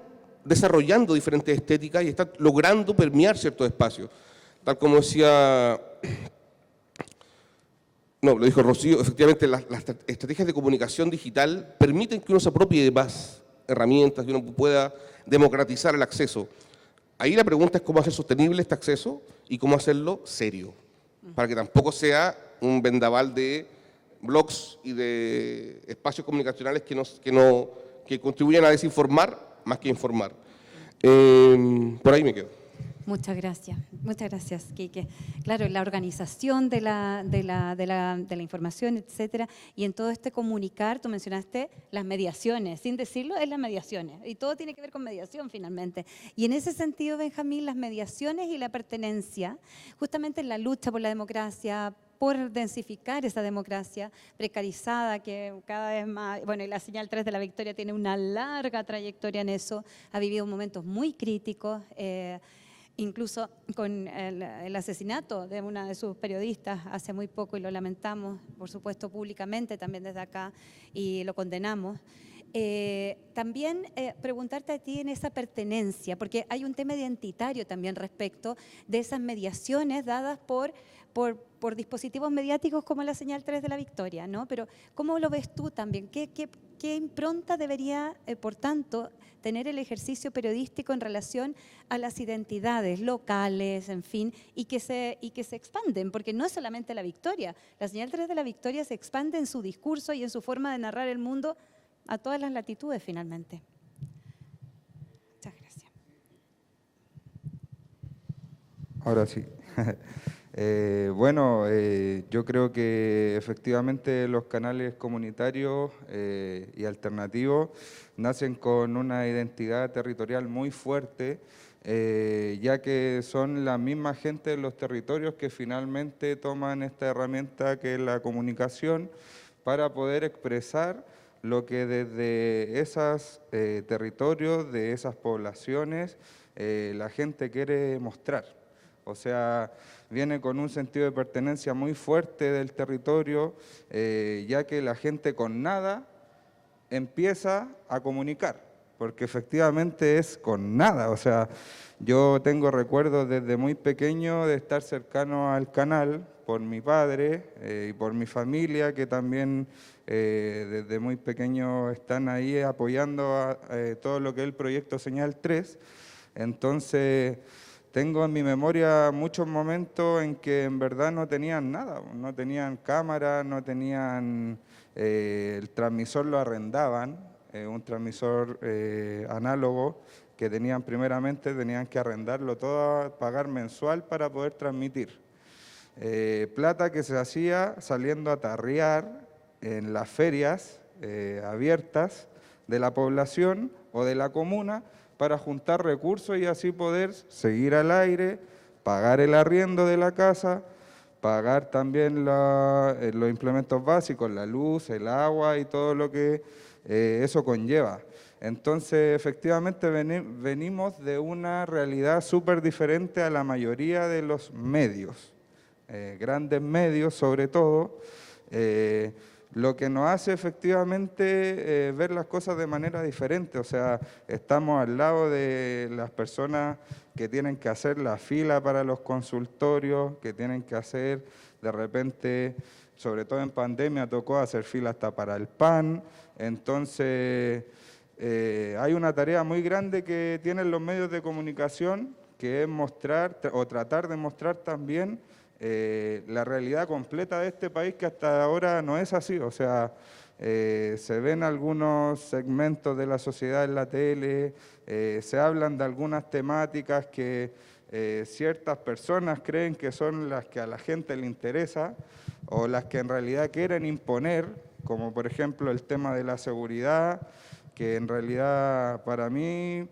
desarrollando diferentes estéticas y están logrando permear ciertos espacios. Tal como decía, lo dijo Rocío, efectivamente las estrategias de comunicación digital permiten que uno se apropie de más herramientas, que uno pueda democratizar el acceso. Ahí la pregunta es cómo hacer sostenible este acceso y cómo hacerlo serio, para que tampoco sea un vendaval de blogs y de espacios comunicacionales que contribuyan a desinformar más que informar. Por ahí me quedo. Muchas gracias, Quique. Claro, la organización de la información, etcétera, y en todo este comunicar, tú mencionaste las mediaciones, sin decirlo, es las mediaciones, y todo tiene que ver con mediación finalmente. Y en ese sentido, Benjamín, las mediaciones y la pertenencia, justamente en la lucha por la democracia, por densificar esa democracia precarizada que cada vez más, bueno, y la Señal 3 de la Victoria tiene una larga trayectoria en eso, ha vivido momentos muy críticos, incluso con el asesinato de una de sus periodistas hace muy poco, y lo lamentamos, por supuesto, públicamente también desde acá, y lo condenamos. También preguntarte a ti en esa pertenencia, porque hay un tema identitario también respecto de esas mediaciones dadas por dispositivos mediáticos como la Señal 3 de la Victoria, ¿no? Pero ¿cómo lo ves tú también? ¿Qué impronta debería, por tanto, tener el ejercicio periodístico en relación a las identidades locales, en fin, y que se expanden? Porque no es solamente la Victoria. La Señal 3 de la Victoria se expande en su discurso y en su forma de narrar el mundo a todas las latitudes, finalmente. Muchas gracias. Ahora sí. Bueno, yo creo que efectivamente los canales comunitarios y alternativos nacen con una identidad territorial muy fuerte, ya que son la misma gente de los territorios que finalmente toman esta herramienta que es la comunicación para poder expresar lo que desde esos territorios, de esas poblaciones, la gente quiere mostrar. O sea, viene con un sentido de pertenencia muy fuerte del territorio, ya que la gente con nada empieza a comunicar, porque efectivamente es con nada. O sea, yo tengo recuerdos desde muy pequeño de estar cercano al canal por mi padre y por mi familia, que también desde muy pequeño están ahí apoyando todo lo que es el proyecto Señal 3. Entonces, tengo en mi memoria muchos momentos en que en verdad no tenían nada, no tenían cámara, no tenían, el transmisor lo arrendaban, un transmisor análogo que tenían primeramente, tenían que arrendarlo todo, pagar mensual para poder transmitir. Plata que se hacía saliendo a tarrear en las ferias abiertas de la población o de la comuna, para juntar recursos y así poder seguir al aire, pagar el arriendo de la casa, pagar también los implementos básicos, la luz, el agua y todo lo que eso conlleva. Entonces, efectivamente, venimos de una realidad súper diferente a la mayoría de los medios, grandes medios sobre todo, lo que nos hace efectivamente ver las cosas de manera diferente. O sea, estamos al lado de las personas que tienen que hacer la fila para los consultorios, que tienen que hacer de repente, sobre todo en pandemia, tocó hacer fila hasta para el pan. Entonces, hay una tarea muy grande que tienen los medios de comunicación, que es mostrar o tratar de mostrar también la realidad completa de este país, que hasta ahora no es así. O sea, se ven algunos segmentos de la sociedad en la tele, se hablan de algunas temáticas que ciertas personas creen que son las que a la gente le interesa o las que en realidad quieren imponer, como por ejemplo el tema de la seguridad, que en realidad para mí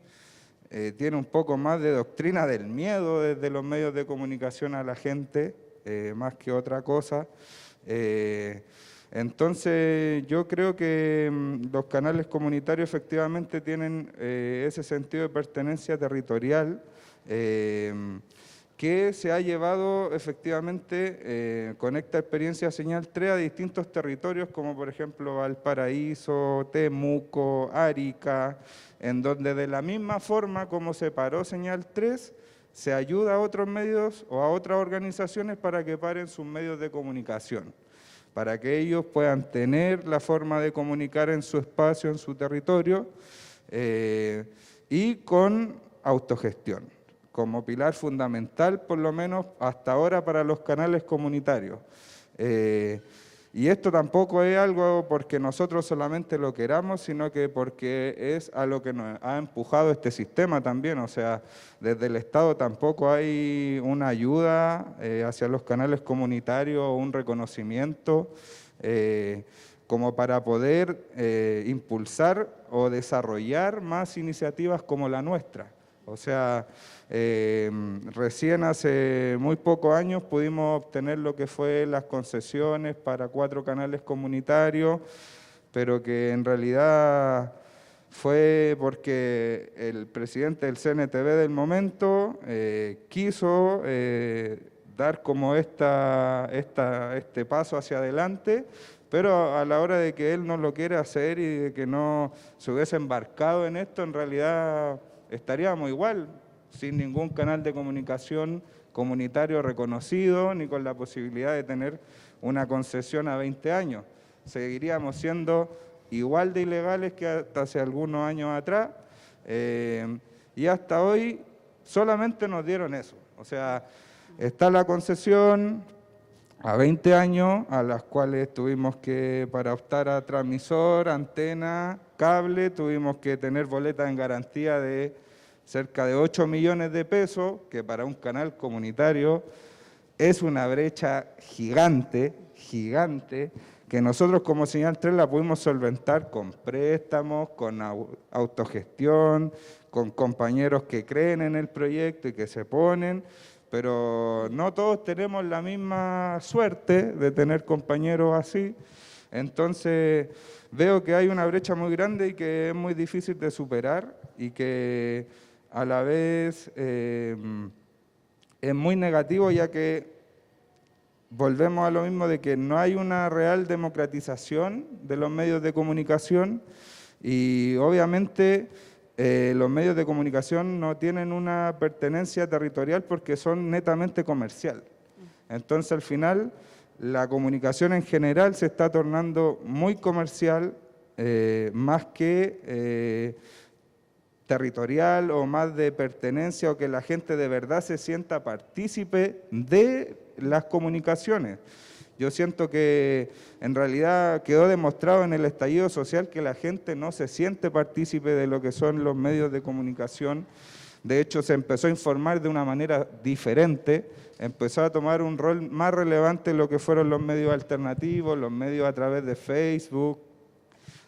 tiene un poco más de doctrina del miedo desde los medios de comunicación a la gente, más que otra cosa. Entonces yo creo que los canales comunitarios efectivamente tienen ese sentido de pertenencia territorial que se ha llevado efectivamente con esta experiencia Señal 3 a distintos territorios, como por ejemplo Valparaíso, Temuco, Arica, en donde de la misma forma como se paró Señal 3, se ayuda a otros medios o a otras organizaciones para que paren sus medios de comunicación, para que ellos puedan tener la forma de comunicar en su espacio, en su territorio, y con autogestión, como pilar fundamental, por lo menos hasta ahora, para los canales comunitarios. Y esto tampoco es algo porque nosotros solamente lo queramos, sino que porque es a lo que nos ha empujado este sistema también. O sea, desde el Estado tampoco hay una ayuda hacia los canales comunitarios, un reconocimiento como para poder impulsar o desarrollar más iniciativas como la nuestra. O sea, recién hace muy pocos años pudimos obtener lo que fue las concesiones para 4 canales comunitarios, pero que en realidad fue porque el presidente del CNTV del momento quiso dar como este paso hacia adelante, pero a la hora de que él no lo quiere hacer y de que no se hubiese embarcado en esto, en realidad estaríamos igual, sin ningún canal de comunicación comunitario reconocido, ni con la posibilidad de tener una concesión a 20 años. Seguiríamos siendo igual de ilegales que hasta hace algunos años atrás, y hasta hoy solamente nos dieron eso. O sea, está la concesión a 20 años, a las cuales tuvimos que, para optar a transmisor, antena, cable, tuvimos que tener boletas en garantía de cerca de 8 millones de pesos, que para un canal comunitario es una brecha gigante, gigante, que nosotros como Señal 3 la pudimos solventar con préstamos, con autogestión, con compañeros que creen en el proyecto y que se ponen, pero no todos tenemos la misma suerte de tener compañeros así. Entonces veo que hay una brecha muy grande y que es muy difícil de superar y que a la vez es muy negativo, ya que volvemos a lo mismo de que no hay una real democratización de los medios de comunicación y obviamente los medios de comunicación no tienen una pertenencia territorial porque son netamente comercial. Entonces al final la comunicación en general se está tornando muy comercial, más que territorial o más de pertenencia, o que la gente de verdad se sienta partícipe de las comunicaciones. Yo siento que en realidad quedó demostrado en el estallido social que la gente no se siente partícipe de lo que son los medios de comunicación. De hecho, se empezó a informar de una manera diferente, empezó a tomar un rol más relevante en lo que fueron los medios alternativos, los medios a través de Facebook,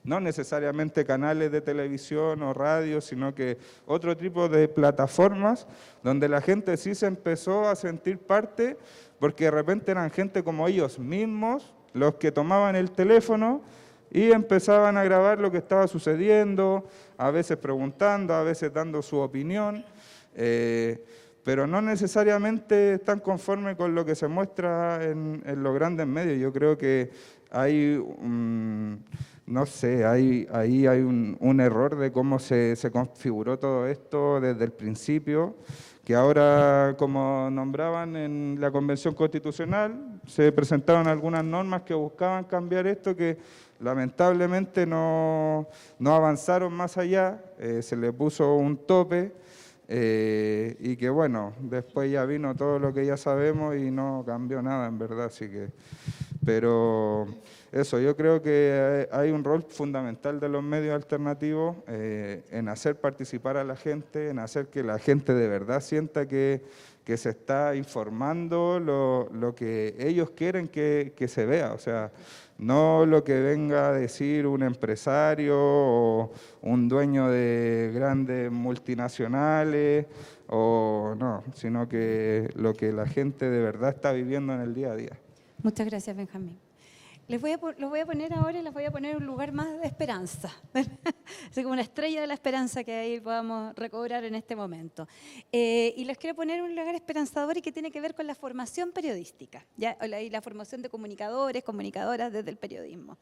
no necesariamente canales de televisión o radio, sino que otro tipo de plataformas donde la gente sí se empezó a sentir parte, porque de repente eran gente como ellos mismos los que tomaban el teléfono y empezaban a grabar lo que estaba sucediendo, a veces preguntando, a veces dando su opinión, pero no necesariamente están conformes con lo que se muestra en los grandes medios. Yo creo que hay no sé, ahí hay un error de cómo se configuró todo esto desde el principio, que ahora, como nombraban en la Convención Constitucional, se presentaron algunas normas que buscaban cambiar esto, que lamentablemente no avanzaron más allá, se le puso un tope, y que bueno, después ya vino todo lo que ya sabemos y no cambió nada en verdad, así que... Pero eso, yo creo que hay un rol fundamental de los medios alternativos en hacer participar a la gente, en hacer que la gente de verdad sienta que se está informando lo que ellos quieren que se vea. O sea, no lo que venga a decir un empresario o un dueño de grandes multinacionales, o no, sino que lo que la gente de verdad está viviendo en el día a día. Muchas gracias, Benjamín. Los voy a poner ahora y les voy a poner un lugar más de esperanza. Así como una estrella de la esperanza que ahí podamos recobrar en este momento. Y les quiero poner un lugar esperanzador y que tiene que ver con la formación periodística, ¿ya? Y la formación de comunicadores, comunicadoras desde el periodismo.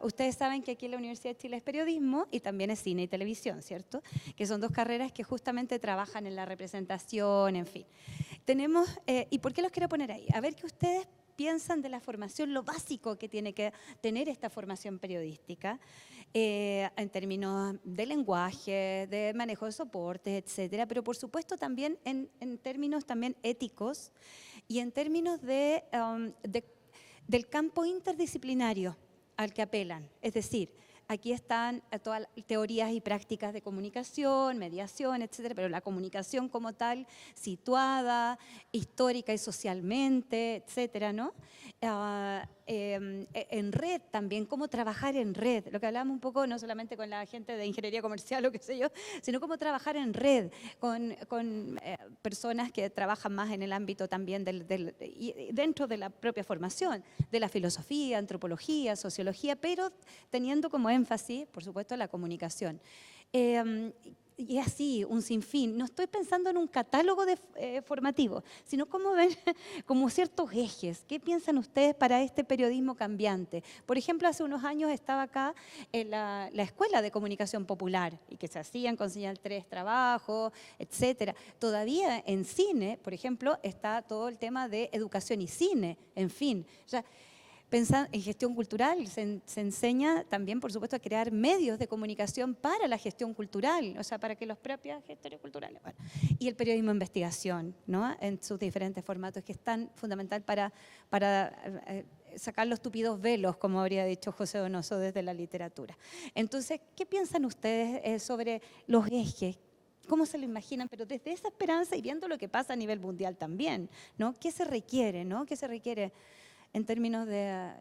Ustedes saben que aquí en la Universidad de Chile es periodismo y también es cine y televisión, ¿cierto? Que son dos carreras que justamente trabajan en la representación, en fin. ¿Y por qué los quiero poner ahí? A ver que ustedes piensan de la formación, lo básico que tiene que tener esta formación periodística, en términos de lenguaje, de manejo de soportes, etcétera, pero por supuesto también en términos también éticos y en términos del campo interdisciplinario al que apelan. Es decir, aquí están todas las teorías y prácticas de comunicación, mediación, etcétera, pero la comunicación como tal, situada, histórica y socialmente, etcétera, ¿no? En red también, cómo trabajar en red, lo que hablábamos un poco no solamente con la gente de ingeniería comercial o qué sé yo, sino cómo trabajar en red con personas que trabajan más en el ámbito también y dentro de la propia formación, de la filosofía, antropología, sociología, pero teniendo como énfasis, por supuesto, la comunicación. y así, un sinfín. No estoy pensando en un catálogo formativo, sino como ven, como ciertos ejes. ¿Qué piensan ustedes para este periodismo cambiante? Por ejemplo, hace unos años estaba acá en la Escuela de Comunicación Popular y que se hacían con Señal 3 trabajo, etcétera. Todavía en cine, por ejemplo, está todo el tema de educación y cine, en fin. Ya, en gestión cultural se enseña también, por supuesto, a crear medios de comunicación para la gestión cultural, o sea, para que los propios gestores culturales, bueno, y el periodismo de investigación, ¿no? En sus diferentes formatos, que es tan fundamental para sacar los tupidos velos, como habría dicho José Donoso desde la literatura. Entonces, ¿qué piensan ustedes sobre los ejes? ¿Cómo se lo imaginan? Pero desde esa esperanza y viendo lo que pasa a nivel mundial también, ¿no? ¿Qué se requiere, no? ¿Qué se requiere en términos de,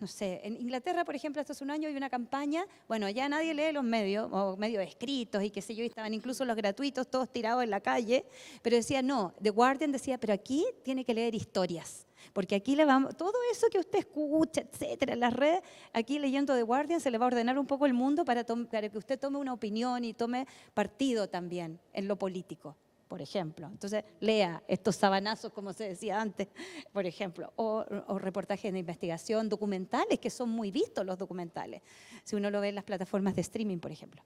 no sé, en Inglaterra, por ejemplo, hasta hace un año hay una campaña, bueno, ya nadie lee los medios, o medios escritos y qué sé yo, y estaban incluso los gratuitos todos tirados en la calle, pero decía, no, The Guardian decía, pero aquí tiene que leer historias, porque aquí le vamos, todo eso que usted escucha, etcétera, en las redes, aquí leyendo The Guardian se le va a ordenar un poco el mundo para que usted tome una opinión y tome partido también en lo político, por ejemplo. Entonces, lea estos sabanazos, como se decía antes, por ejemplo, o reportajes de investigación, documentales, que son muy vistos los documentales, si uno lo ve en las plataformas de streaming, por ejemplo.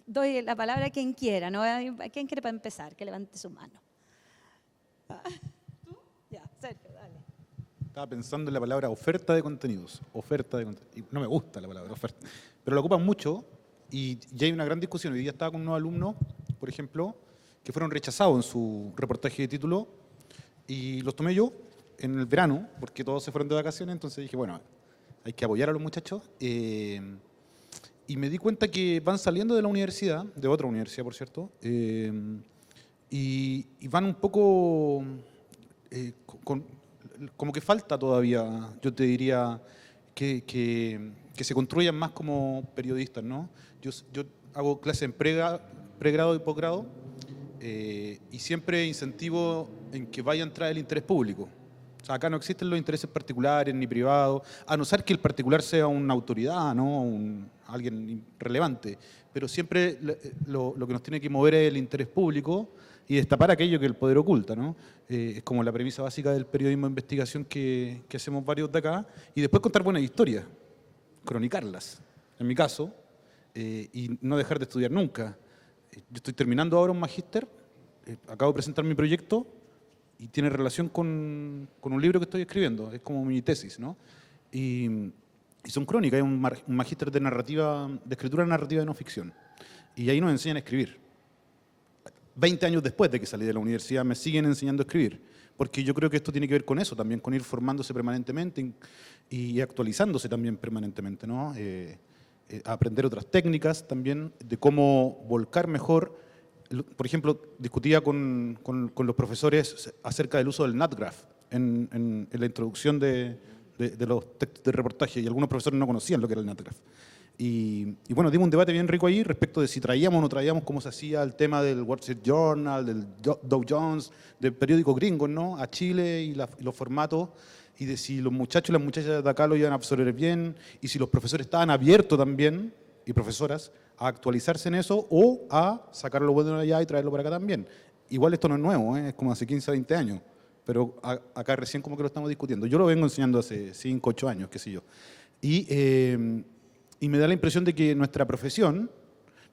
Doy la palabra a quien quiera, ¿no? ¿A quién quiere para empezar? Que levante su mano. ¿Tú? Ya, Sergio, dale. Estaba pensando en la palabra oferta de contenidos. Oferta de contenidos. Y no me gusta la palabra oferta, pero la ocupan mucho y ya hay una gran discusión. Hoy día estaba con unos alumnos, por ejemplo, que fueron rechazados en su reportaje de título y los tomé yo en el verano, porque todos se fueron de vacaciones, entonces dije, bueno, hay que apoyar a los muchachos. Y me di cuenta que van saliendo de la universidad, de otra universidad, por cierto, y van un poco, como que falta todavía, yo te diría, que se construyan más como periodistas, ¿no? Yo hago clases en pregrado y posgrado, y siempre incentivo en que vaya a entrar el interés público. O sea, acá no existen los intereses particulares ni privados, a no ser que el particular sea una autoridad, ¿no? Alguien relevante. Pero siempre lo que nos tiene que mover es el interés público y destapar aquello que el poder oculta, ¿no? Es como la premisa básica del periodismo de investigación que hacemos varios de acá. Y después contar buenas historias, cronicarlas, en mi caso, y no dejar de estudiar nunca. Yo estoy terminando ahora un magíster, acabo de presentar mi proyecto y tiene relación con un libro que estoy escribiendo, es como mi tesis, ¿no? Y son crónicas, es un magíster de narrativa, de escritura narrativa de no ficción. Y ahí nos enseñan a escribir. 20 años después de que salí de la universidad me siguen enseñando a escribir, porque yo creo que esto tiene que ver con eso también, con ir formándose permanentemente y actualizándose también permanentemente, ¿no? Aprender otras técnicas también de cómo volcar mejor. Por ejemplo, discutía con los profesores acerca del uso del NatGraph en la introducción de los textos de reportaje y algunos profesores no conocían lo que era el NatGraph. Y bueno, dimos un debate bien rico ahí respecto de si traíamos o no traíamos, cómo se hacía el tema del Wall Street Journal, del Dow Jones, del periódico gringo, ¿no? A Chile y los formatos, y de si los muchachos y las muchachas de acá lo iban a absorber bien, y si los profesores estaban abiertos también, y profesoras, a actualizarse en eso o a sacar lo bueno de allá y traerlo para acá también. Igual esto no es nuevo, es como hace 15 o 20 años, pero acá recién como que lo estamos discutiendo. Yo lo vengo enseñando hace 5 o 8 años, qué sé yo. Y me da la impresión de que nuestra profesión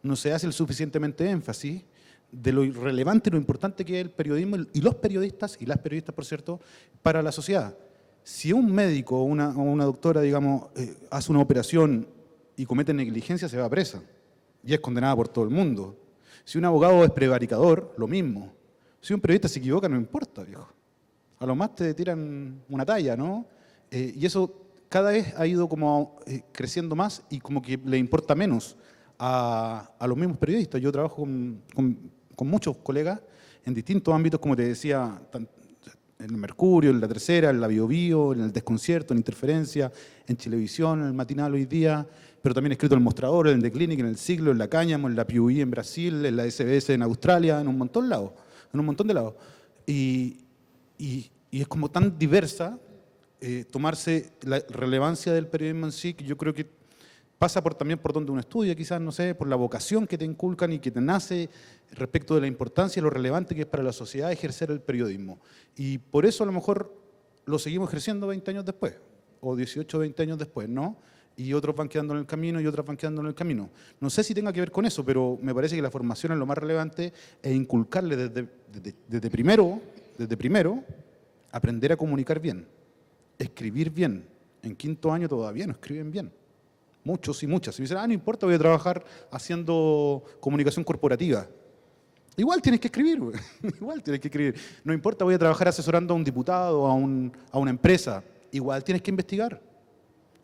no se hace el suficientemente énfasis de lo relevante y lo importante que es el periodismo y los periodistas, y las periodistas, por cierto, para la sociedad. Si un médico o una doctora, digamos, hace una operación y comete negligencia, se va presa y es condenada por todo el mundo. Si un abogado es prevaricador, lo mismo. Si un periodista se equivoca, no importa, viejo. A lo más te tiran una talla, ¿no? Y eso cada vez ha ido como creciendo más y como que le importa menos a los mismos periodistas. Yo trabajo con muchos colegas en distintos ámbitos, como te decía, en el Mercurio, en La Tercera, en la Bio Bio, en el Desconcierto, en Interferencia, en Chilevisión, en el Matinal hoy día, pero también he escrito en El Mostrador, en The Clinic, en El Siglo, en La Cáñamo, en la PUI en Brasil, en la SBS en Australia, en un montón de lados. Y es como tan diversa tomarse la relevancia del periodismo en sí, que yo creo que pasa también por donde uno estudia, quizás, no sé, por la vocación que te inculcan y que te nace respecto de la importancia y lo relevante que es para la sociedad ejercer el periodismo. Y por eso a lo mejor lo seguimos ejerciendo 20 años después, o 18 o 20 años después, ¿no? Y otros van quedando en el camino y otras van quedando en el camino. No sé si tenga que ver con eso, pero me parece que la formación es lo más relevante e inculcarle desde primero, aprender a comunicar bien, escribir bien. En quinto año todavía no escriben bien. Muchos y muchas. Y me dicen, no importa, voy a trabajar haciendo comunicación corporativa. Igual tienes que escribir, güey. Igual tienes que escribir. No importa, voy a trabajar asesorando a un diputado, a una empresa. Igual tienes que investigar.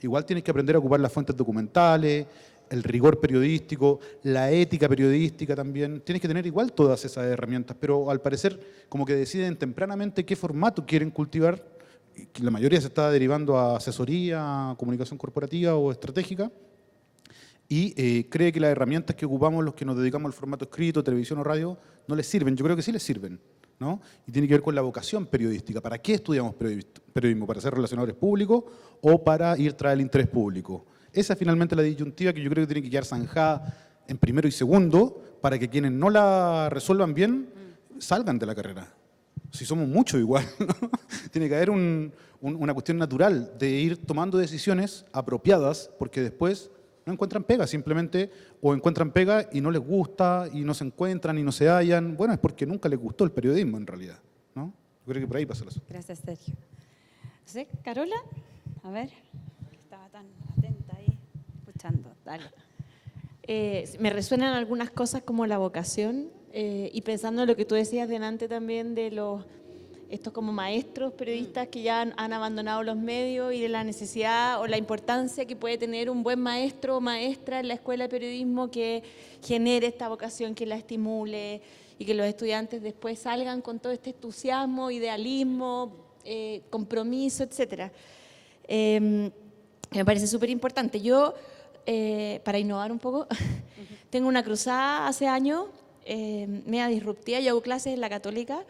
Igual tienes que aprender a ocupar las fuentes documentales, el rigor periodístico, la ética periodística también. Tienes que tener igual todas esas herramientas, pero al parecer como que deciden tempranamente qué formato quieren cultivar. La mayoría se está derivando a asesoría, a comunicación corporativa o estratégica, y cree que las herramientas que ocupamos los que nos dedicamos al formato escrito, televisión o radio, no les sirven. Yo creo que sí les sirven, ¿no? Y tiene que ver con la vocación periodística. ¿Para qué estudiamos periodismo? ¿Para ser relacionadores públicos o para ir tras el interés público? Esa es finalmente la disyuntiva que yo creo que tiene que quedar zanjada en primero y segundo para que quienes no la resuelvan bien salgan de la carrera. Si somos muchos igual, ¿no? Tiene que haber una cuestión natural de ir tomando decisiones apropiadas, porque después no encuentran pega, simplemente, o encuentran pega y no les gusta, y no se encuentran y no se hallan. Bueno, es porque nunca les gustó el periodismo en realidad, ¿no? Yo creo que por ahí pasa el asunto. Gracias, Sergio. ¿Sí? ¿Carola? A ver, estaba tan atenta ahí, escuchando. Dale. Me resuenan algunas cosas como la vocación, y pensando en lo que tú decías delante también de estos como maestros periodistas que ya han abandonado los medios, y de la necesidad o la importancia que puede tener un buen maestro o maestra en la escuela de periodismo que genere esta vocación, que la estimule y que los estudiantes después salgan con todo este entusiasmo, idealismo, compromiso, etc. Me parece súper importante. Yo, para innovar un poco, tengo una cruzada hace años, media disruptiva. Yo hago clases en la Católica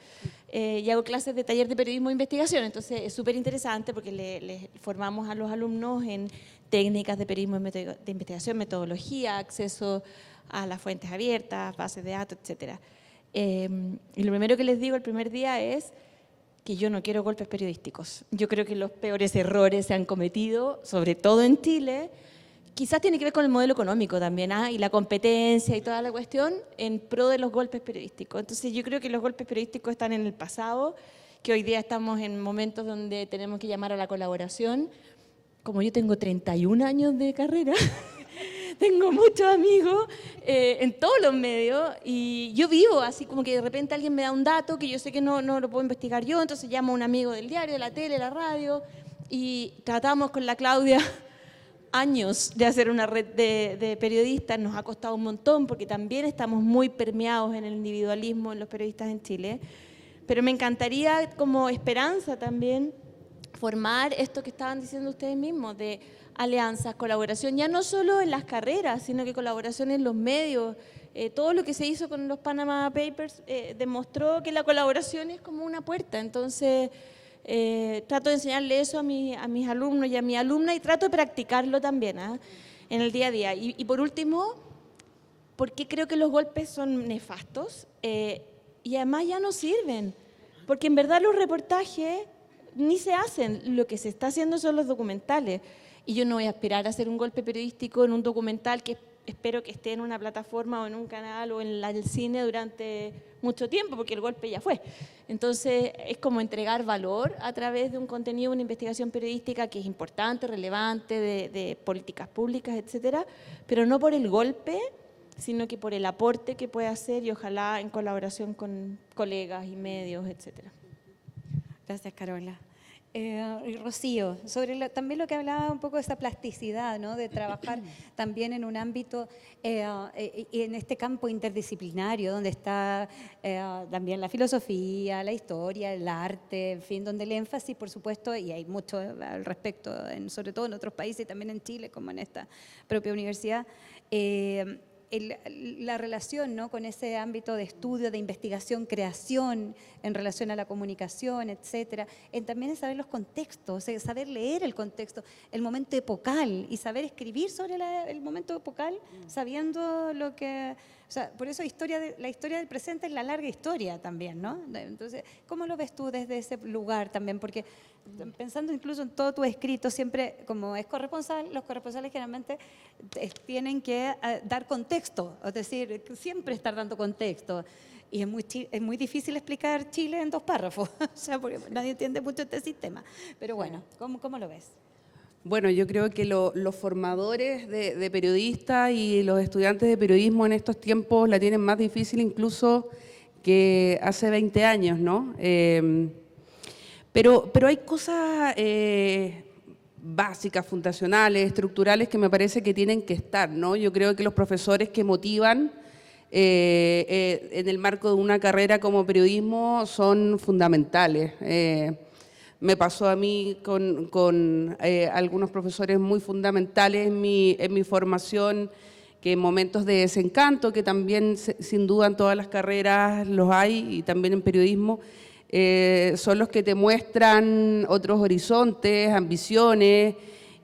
y hago clases de taller de periodismo e investigación. Entonces es súper interesante porque les formamos a los alumnos en técnicas de periodismo de investigación, metodología, acceso a las fuentes abiertas, bases de datos, etc. Y lo primero que les digo el primer día es que yo no quiero golpes periodísticos. Yo creo que los peores errores se han cometido, sobre todo en Chile. Quizás tiene que ver con el modelo económico también, y la competencia y toda la cuestión en pro de los golpes periodísticos. Entonces yo creo que los golpes periodísticos están en el pasado, que hoy día estamos en momentos donde tenemos que llamar a la colaboración. Como yo tengo 31 años de carrera, tengo muchos amigos en todos los medios, y yo vivo así como que de repente alguien me da un dato que yo sé que no lo puedo investigar yo, entonces llamo a un amigo del diario, de la tele, de la radio, y tratamos con la Claudia años de hacer una red de periodistas. Nos ha costado un montón porque también estamos muy permeados en el individualismo en los periodistas en Chile, pero me encantaría como esperanza también formar esto que estaban diciendo ustedes mismos, de alianzas, colaboración, ya no solo en las carreras, sino que colaboración en los medios. Todo lo que se hizo con los Panama Papers demostró que la colaboración es como una puerta. Entonces trato de enseñarle eso a mis alumnos y a mi alumna, y trato de practicarlo también en el día a día. Y por último, porque creo que los golpes son nefastos y además ya no sirven, porque en verdad los reportajes ni se hacen, lo que se está haciendo son los documentales, y yo no voy a esperar a hacer un golpe periodístico en un documental que espero que esté en una plataforma o en un canal o en el cine durante mucho tiempo, porque el golpe ya fue. Entonces es como entregar valor a través de un contenido, una investigación periodística que es importante, relevante, de políticas públicas, etcétera, pero no por el golpe, sino que por el aporte que puede hacer, y ojalá en colaboración con colegas y medios, etcétera. Gracias, Carola. Y Rocío, sobre también lo que hablaba un poco de esa plasticidad, ¿no? De trabajar también en un ámbito y en este campo interdisciplinario donde está también la filosofía, la historia, el arte, en fin, donde el énfasis, por supuesto, y hay mucho al respecto, sobre todo en otros países y también en Chile, como en esta propia universidad, la relación, ¿no?, con ese ámbito de estudio, de investigación, creación en relación a la comunicación, etcétera, también es saber los contextos, saber leer el contexto, el momento epocal y saber escribir sobre el momento epocal sabiendo lo que... O sea, por eso la historia del presente es la larga historia también, ¿no? Entonces, ¿cómo lo ves tú desde ese lugar también? Porque pensando incluso en todo tu escrito, siempre, como es corresponsal, los corresponsales generalmente tienen que dar contexto, es decir, siempre estar dando contexto. Y es muy difícil explicar Chile en 2 párrafos, o sea, porque nadie entiende mucho este sistema. Pero bueno, ¿cómo lo ves? Bueno, yo creo que los formadores de periodistas y los estudiantes de periodismo en estos tiempos la tienen más difícil incluso que hace 20 años, ¿no? Pero hay cosas básicas, fundacionales, estructurales que me parece que tienen que estar, ¿no? Yo creo que los profesores que motivan en el marco de una carrera como periodismo son fundamentales. Me pasó a mí con algunos profesores muy fundamentales en mi formación, que en momentos de desencanto, que también sin duda en todas las carreras los hay y también en periodismo, son los que te muestran otros horizontes, ambiciones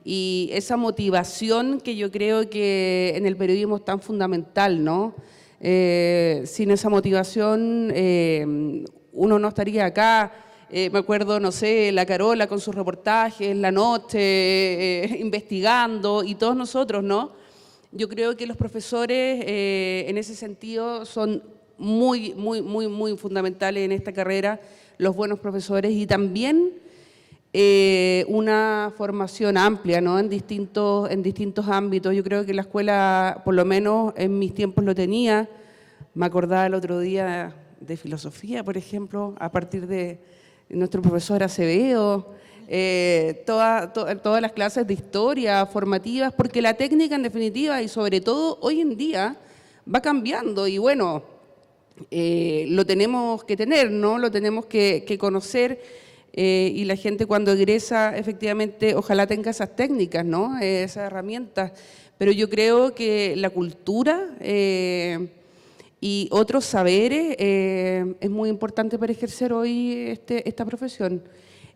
y esa motivación que yo creo que en el periodismo es tan fundamental, ¿no? Sin esa motivación uno no estaría acá. Me acuerdo, no sé, la Carola con sus reportajes, la noche, investigando, y todos nosotros, ¿no? Yo creo que los profesores en ese sentido son muy fundamentales en esta carrera, los buenos profesores, y también una formación amplia, ¿no?, en distintos ámbitos. Yo creo que la escuela, por lo menos en mis tiempos lo tenía. Me acordaba el otro día de filosofía, por ejemplo, a partir de nuestro profesor Acevedo, todas las clases de historia formativas, porque la técnica en definitiva y sobre todo hoy en día va cambiando y bueno, lo tenemos que tener, ¿no? Lo tenemos que conocer y la gente cuando egresa efectivamente ojalá tenga esas técnicas, ¿no? Esas herramientas, pero yo creo que la cultura y otros saberes es muy importante para ejercer hoy esta profesión.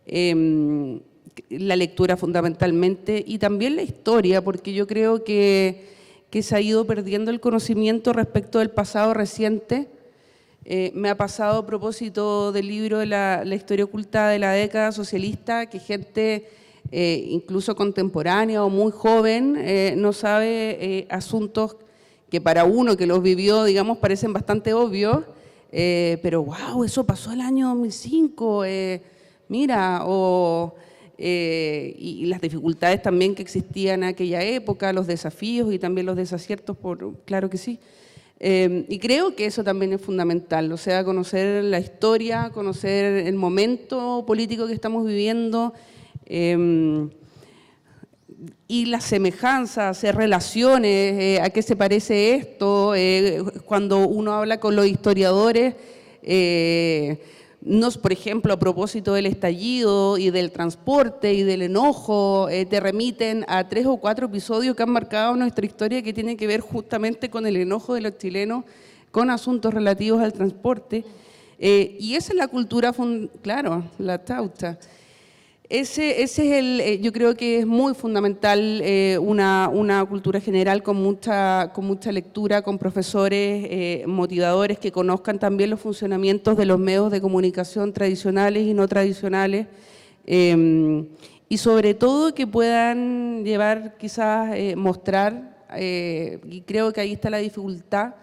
La lectura fundamentalmente y también la historia, porque yo creo que se ha ido perdiendo el conocimiento respecto del pasado reciente. Me ha pasado a propósito del libro de la historia oculta de la década socialista, que gente incluso contemporánea o muy joven no sabe asuntos que para uno que los vivió, digamos, parecen bastante obvios, pero wow, eso pasó el año 2005, mira, y las dificultades también que existían en aquella época, los desafíos y también los desaciertos, claro que sí. Y creo que eso también es fundamental, o sea, conocer la historia, conocer el momento político que estamos viviendo, y las semejanzas, hacer relaciones, a qué se parece esto, cuando uno habla con los historiadores, por ejemplo, a propósito del estallido y del transporte y del enojo, te remiten a 3 o 4 episodios que han marcado nuestra historia que tienen que ver justamente con el enojo de los chilenos con asuntos relativos al transporte. Y esa es la cultura, claro, la tauta. Ese es yo creo que es muy fundamental una cultura general con mucha lectura, con profesores motivadores que conozcan también los funcionamientos de los medios de comunicación tradicionales y no tradicionales, y sobre todo que puedan llevar, quizás mostrar, y creo que ahí está la dificultad,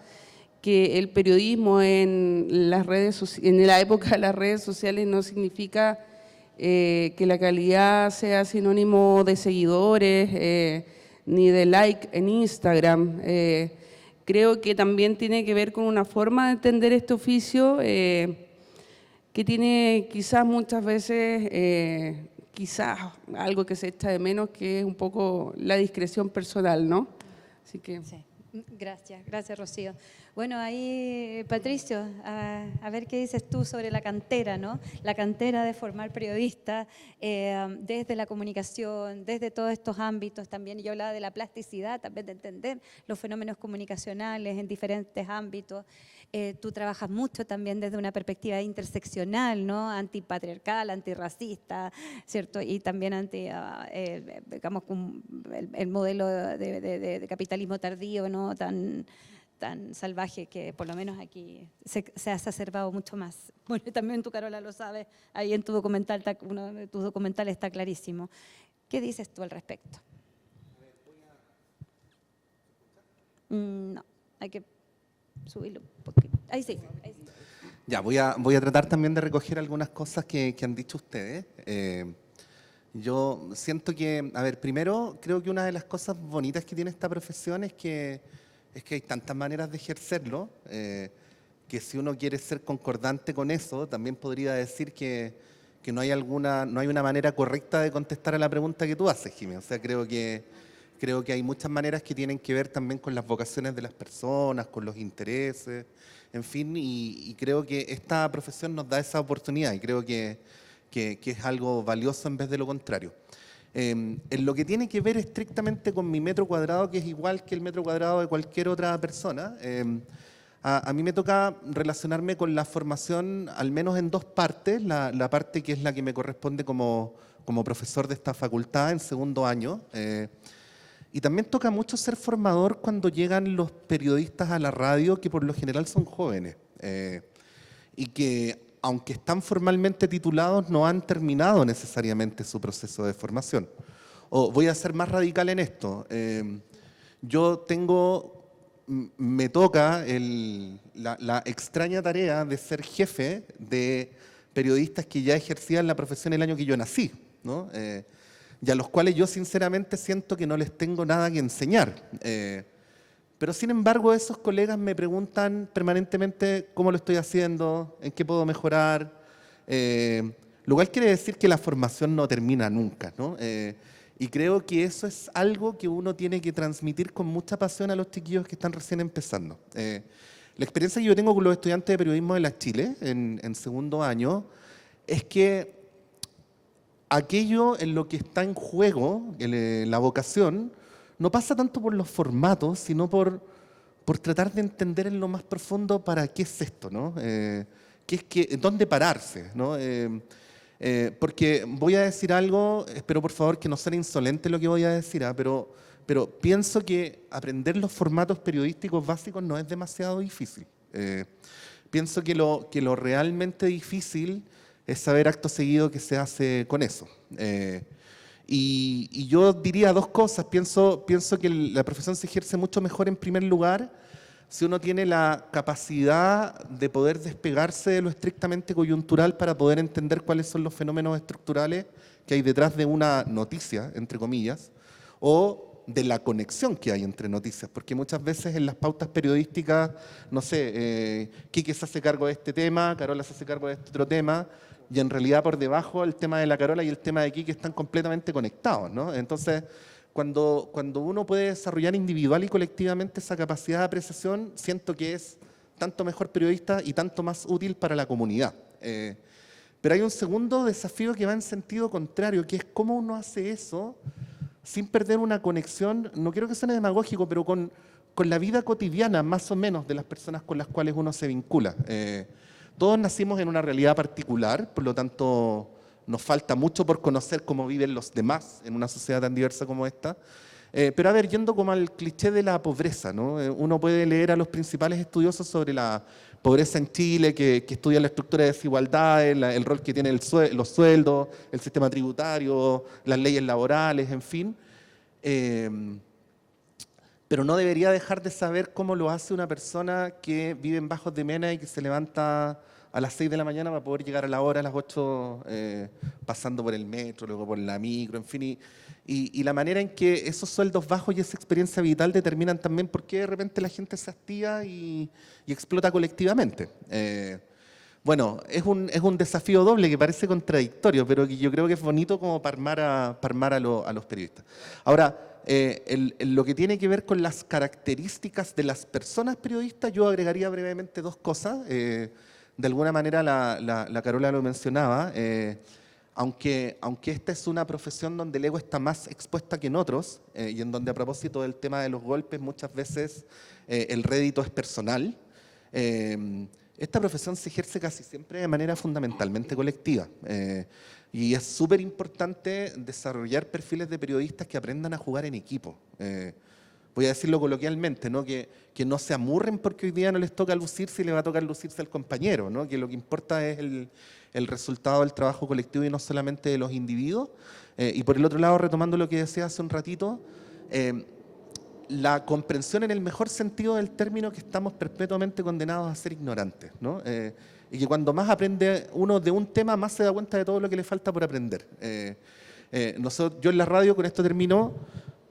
que el periodismo en la época de las redes sociales no significa que la calidad sea sinónimo de seguidores, ni de like en Instagram. Creo que también tiene que ver con una forma de entender este oficio que tiene quizás muchas veces, quizás algo que se echa de menos, que es un poco la discreción personal, ¿no? Así que... Sí. Gracias Rocío. Bueno, ahí Patricio, a ver qué dices tú sobre la cantera, ¿no? La cantera de formar periodistas desde la comunicación, desde todos estos ámbitos también. Yo hablaba de la plasticidad, también de entender los fenómenos comunicacionales en diferentes ámbitos. Tú trabajas mucho también desde una perspectiva interseccional, ¿no? Antipatriarcal, antirracista, ¿cierto? Y también digamos, el modelo de capitalismo tardío, ¿no? Tan salvaje que por lo menos aquí se ha exacerbado mucho más. Bueno, también tú, Carola, lo sabes, ahí en tu documental, uno de tus documentales está clarísimo. ¿Qué dices tú al respecto? No, hay que subirlo un poquito. Ahí sí. Ya, voy a tratar también de recoger algunas cosas que han dicho ustedes. Yo siento que, a ver, primero creo que una de las cosas bonitas que tiene esta profesión es que hay tantas maneras de ejercerlo, que si uno quiere ser concordante con eso, también podría decir que no hay una manera correcta de contestar a la pregunta que tú haces, Jimmy. O sea, creo que hay muchas maneras que tienen que ver también con las vocaciones de las personas, con los intereses, en fin, y creo que esta profesión nos da esa oportunidad y creo que es algo valioso en vez de lo contrario. En lo que tiene que ver estrictamente con mi metro cuadrado, que es igual que el metro cuadrado de cualquier otra persona, a mí me toca relacionarme con la formación al menos en dos partes, la parte que es la que me corresponde como profesor de esta facultad en segundo año, y también toca mucho ser formador cuando llegan los periodistas a la radio, que por lo general son jóvenes, y que aunque están formalmente titulados, no han terminado necesariamente su proceso de formación. O voy a ser más radical en esto. Me toca la extraña tarea de ser jefe de periodistas que ya ejercían la profesión el año que yo nací, ¿no? Y a los cuales yo sinceramente siento que no les tengo nada que enseñar. Pero sin embargo, esos colegas me preguntan permanentemente cómo lo estoy haciendo, en qué puedo mejorar, lo cual quiere decir que la formación no termina nunca, ¿no? Y creo que eso es algo que uno tiene que transmitir con mucha pasión a los chiquillos que están recién empezando. La experiencia que yo tengo con los estudiantes de periodismo de la Chile, en segundo año, es que aquello en lo que está en juego, la vocación, no pasa tanto por los formatos, sino por tratar de entender en lo más profundo para qué es esto, ¿no? ¿Dónde pararse, ¿no? Porque voy a decir algo, espero por favor que no sea insolente lo que voy a decir, pero pienso que aprender los formatos periodísticos básicos no es demasiado difícil. Pienso que lo realmente difícil es saber acto seguido qué se hace con eso. Y yo diría dos cosas. Pienso que la profesión se ejerce mucho mejor en primer lugar si uno tiene la capacidad de poder despegarse de lo estrictamente coyuntural para poder entender cuáles son los fenómenos estructurales que hay detrás de una noticia, entre comillas, o de la conexión que hay entre noticias, porque muchas veces en las pautas periodísticas, no sé, Quique se hace cargo de este tema, Carola se hace cargo de este otro tema, y en realidad por debajo el tema de la Carola y el tema de Quique están completamente conectados, ¿no? Entonces, cuando uno puede desarrollar individual y colectivamente esa capacidad de apreciación, siento que es tanto mejor periodista y tanto más útil para la comunidad. Pero hay un segundo desafío que va en sentido contrario, que es cómo uno hace eso sin perder una conexión, no quiero que suene demagógico, pero con la vida cotidiana, más o menos, de las personas con las cuales uno se vincula. Todos nacimos en una realidad particular, por lo tanto nos falta mucho por conocer cómo viven los demás en una sociedad tan diversa como esta. Pero a ver, yendo como al cliché de la pobreza, ¿no? Uno puede leer a los principales estudiosos sobre la pobreza en Chile, que estudian la estructura de desigualdades, el rol que tienen los sueldos, el sistema tributario, las leyes laborales, en fin. Pero no debería dejar de saber cómo lo hace una persona que vive en Bajos de Mena y que se levanta a las 6 de la mañana para poder llegar a la hora, a las 8, pasando por el metro, luego por la micro, en fin. Y la manera en que esos sueldos bajos y esa experiencia vital determinan también por qué de repente la gente se hastía y explota colectivamente. Bueno, es un desafío doble que parece contradictorio, pero que yo creo que es bonito como para armar a los periodistas. Ahora, lo que tiene que ver con las características de las personas periodistas, yo agregaría brevemente dos cosas. De alguna manera la Carola lo mencionaba, aunque esta es una profesión donde el ego está más expuesta que en otros, y en donde a propósito del tema de los golpes muchas veces el rédito es personal, esta profesión se ejerce casi siempre de manera fundamentalmente colectiva. Y es súper importante desarrollar perfiles de periodistas que aprendan a jugar en equipo. Voy a decirlo coloquialmente, ¿no? Que no se amurren porque hoy día no les toca lucirse y le va a tocar lucirse al compañero, ¿no? Que lo que importa es el resultado del trabajo colectivo y no solamente de los individuos. Y por el otro lado, retomando lo que decía hace un ratito, la comprensión en el mejor sentido del término que estamos perpetuamente condenados a ser ignorantes, ¿no? Y que cuando más aprende uno de un tema, más se da cuenta de todo lo que le falta por aprender. Yo en la radio, con esto termino,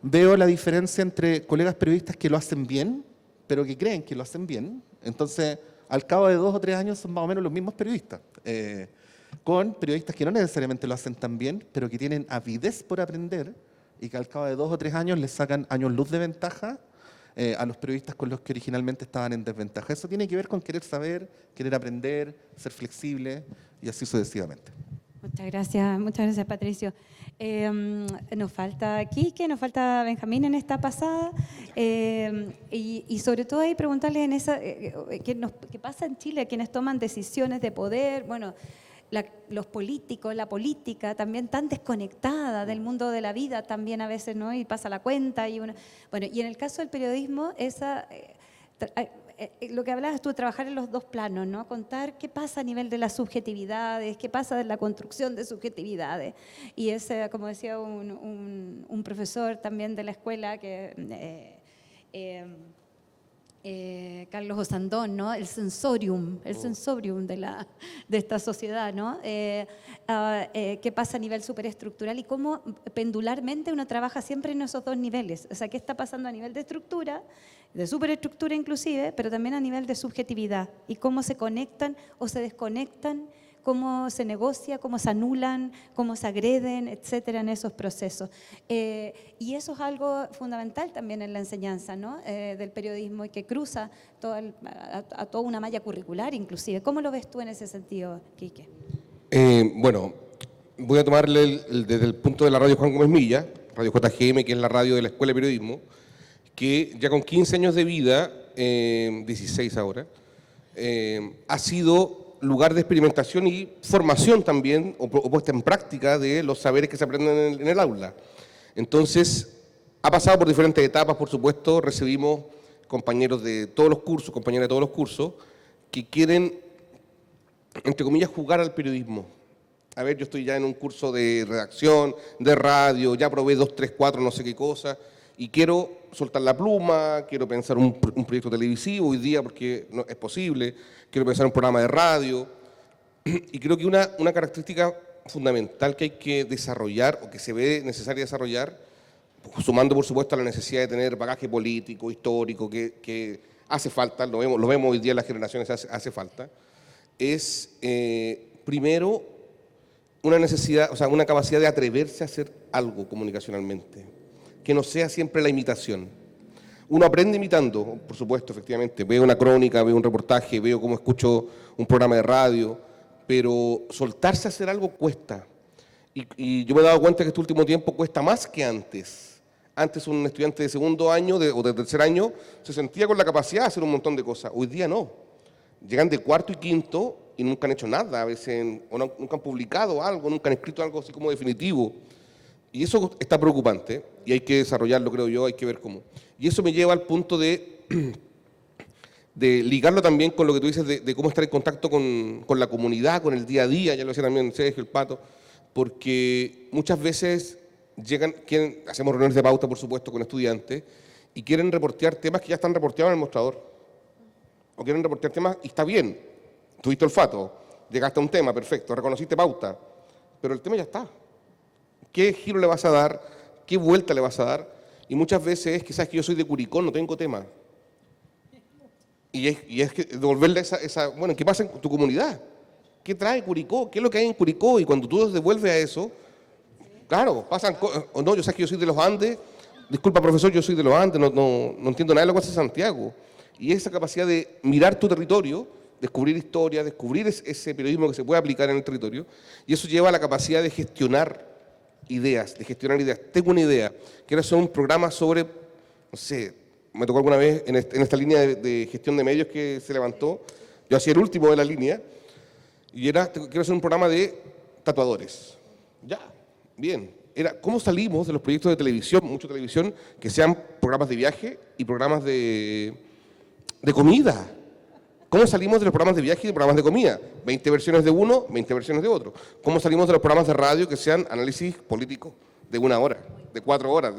veo la diferencia entre colegas periodistas que lo hacen bien, pero que creen que lo hacen bien. Entonces, al cabo de 2 o 3 años son más o menos los mismos periodistas. Con periodistas que no necesariamente lo hacen tan bien, pero que tienen avidez por aprender y que al cabo de 2 o 3 años les sacan años luz de ventaja a los periodistas con los que originalmente estaban en desventaja. Eso tiene que ver con querer saber, querer aprender, ser flexible y así sucesivamente. Muchas gracias Patricio. Nos falta Quique, nos falta Benjamín en esta pasada y sobre todo ahí preguntarles en esa, ¿qué pasa en Chile? Quienes toman decisiones de poder, bueno, los políticos, la política también tan desconectada del mundo de la vida también a veces, ¿no? Y pasa la cuenta y bueno, y en el caso del periodismo lo que hablabas tú, trabajar en los dos planos, ¿no? Contar qué pasa a nivel de las subjetividades, qué pasa en la construcción de subjetividades. Y es, como decía un profesor también de la escuela, Carlos Osandón, ¿no? El sensorium de esta sociedad, ¿no? ¿Qué pasa a nivel superestructural y cómo pendularmente uno trabaja siempre en esos dos niveles? O sea, ¿qué está pasando a nivel de estructura, de superestructura inclusive, pero también a nivel de subjetividad? Y cómo se conectan o se desconectan, cómo se negocia, cómo se anulan, cómo se agreden, etcétera, en esos procesos. Y eso es algo fundamental también en la enseñanza, ¿no? Del periodismo y que cruza a toda una malla curricular inclusive. ¿Cómo lo ves tú en ese sentido, Quique? Bueno, voy a tomarle desde el punto de la radio Juan Gómez Milla, Radio JGM, que es la radio de la Escuela de Periodismo, que ya con 15 años de vida, 16 ahora, ha sido lugar de experimentación y formación también, o puesta en práctica de los saberes que se aprenden en el aula. Entonces, ha pasado por diferentes etapas, por supuesto, recibimos compañeros de todos los cursos, compañeras de todos los cursos, que quieren, entre comillas, jugar al periodismo. A ver, yo estoy ya en un curso de redacción, de radio, ya probé 2, 3, 4, no sé qué cosa, y quiero soltar la pluma, quiero pensar un proyecto televisivo hoy día porque no es posible, quiero pensar un programa de radio. Y creo que una característica fundamental que hay que desarrollar o que se ve necesaria desarrollar, sumando por supuesto a la necesidad de tener bagaje político, histórico, que hace falta, lo vemos hoy día en las generaciones, hace falta, es primero una necesidad, o sea, una capacidad de atreverse a hacer algo comunicacionalmente, que no sea siempre la imitación. Uno aprende imitando, por supuesto, efectivamente. Veo una crónica, veo un reportaje, veo cómo escucho un programa de radio, pero soltarse a hacer algo cuesta. Y yo me he dado cuenta que este último tiempo cuesta más que antes. Antes un estudiante de segundo año o de tercer año se sentía con la capacidad de hacer un montón de cosas. Hoy día no. Llegan de cuarto y quinto y nunca han hecho nada, a veces, o nunca han publicado algo, nunca han escrito algo así como definitivo. Y eso está preocupante y hay que desarrollarlo, creo yo, hay que ver cómo. Y eso me lleva al punto de ligarlo también con lo que tú dices de cómo estar en contacto con la comunidad, con el día a día, ya lo decía también Sergio, el Pato, porque muchas veces hacemos reuniones de pauta, por supuesto, con estudiantes y quieren reportear temas que ya están reporteados en el mostrador. O quieren reportear temas y está bien, tuviste olfato, llegaste a un tema, perfecto, reconociste pauta, pero el tema ya está. ¿Qué giro le vas a dar? ¿Qué vuelta le vas a dar? Y muchas veces es que, sabes que yo soy de Curicó, no tengo tema. Y es que devolverle bueno, ¿qué pasa en tu comunidad? ¿Qué trae Curicó? ¿Qué es lo que hay en Curicó? Y cuando tú los devuelves a eso, claro, pasan cosas. O no, yo sé que yo soy de los Andes. Disculpa, profesor, yo soy de los Andes, no entiendo nada de lo que hace Santiago. Y esa capacidad de mirar tu territorio, descubrir historias, descubrir ese periodismo que se puede aplicar en el territorio, y eso lleva a la capacidad de gestionar ideas, Tengo una idea, quiero hacer un programa sobre, no sé, me tocó alguna vez en esta línea de gestión de medios que se levantó, yo hacía el último de la línea, y quiero hacer un programa de tatuadores. Ya, bien. Era cómo salimos de los proyectos de televisión, mucha televisión, que sean programas de viaje y programas de comida. ¿Cómo salimos de los programas de viaje y de programas de comida? 20 versiones de uno, 20 versiones de otro. ¿Cómo salimos de los programas de radio que sean análisis político de 1 hora, de 4 horas?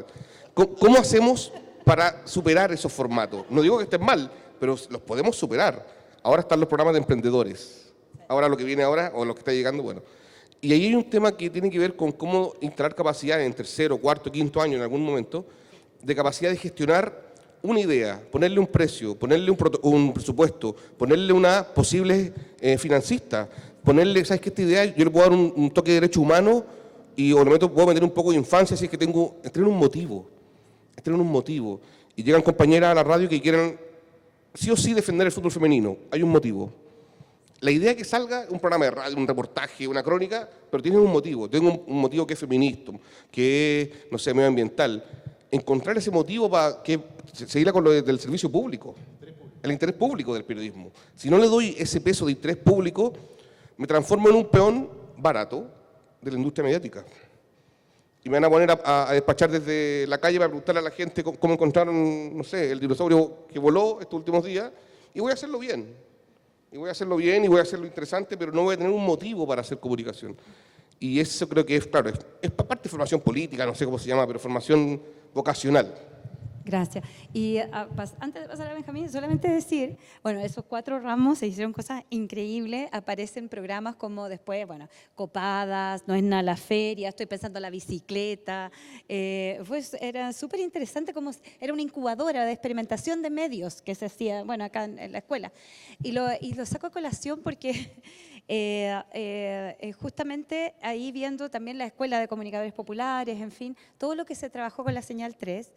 ¿Cómo hacemos para superar esos formatos? No digo que estén mal, pero los podemos superar. Ahora están los programas de emprendedores. Ahora lo que viene ahora, o lo que está llegando, bueno. Y ahí hay un tema que tiene que ver con cómo instalar capacidad en tercero, cuarto, quinto año en algún momento, de capacidad de gestionar una idea, ponerle un precio, ponerle un presupuesto, ponerle una posible financista, ponerle, ¿sabes qué? Esta idea yo le puedo dar un toque de derecho humano o puedo meter un poco de infancia si es que estoy en un motivo. Y llegan compañeras a la radio que quieren sí o sí defender el fútbol femenino. Hay un motivo. La idea es que salga un programa de radio, un reportaje, una crónica, pero tiene un motivo. Tengo un motivo que es feminista, que es, no sé, medioambiental. Encontrar ese motivo para seguirla con lo del servicio público, el interés público del periodismo. Si no le doy ese peso de interés público, me transformo en un peón barato de la industria mediática. Y me van a poner a despachar desde la calle para preguntarle a la gente cómo encontraron, no sé, el dinosaurio que voló estos últimos días, y voy a hacerlo bien. Y voy a hacerlo interesante, pero no voy a tener un motivo para hacer comunicación. Y eso creo que es, claro, es parte de formación política, no sé cómo se llama, pero formación vocacional. Gracias. Y antes de pasar a Benjamín, solamente decir, bueno, esos 4 ramos se hicieron cosas increíbles, aparecen programas como después, bueno, Copadas, No es nada la feria, estoy pensando en la bicicleta, era súper interesante, como era una incubadora de experimentación de medios que se hacía, bueno, acá en la escuela. Y lo saco a colación porque justamente ahí viendo también la Escuela de Comunicadores Populares, en fin, todo lo que se trabajó con la Señal 3,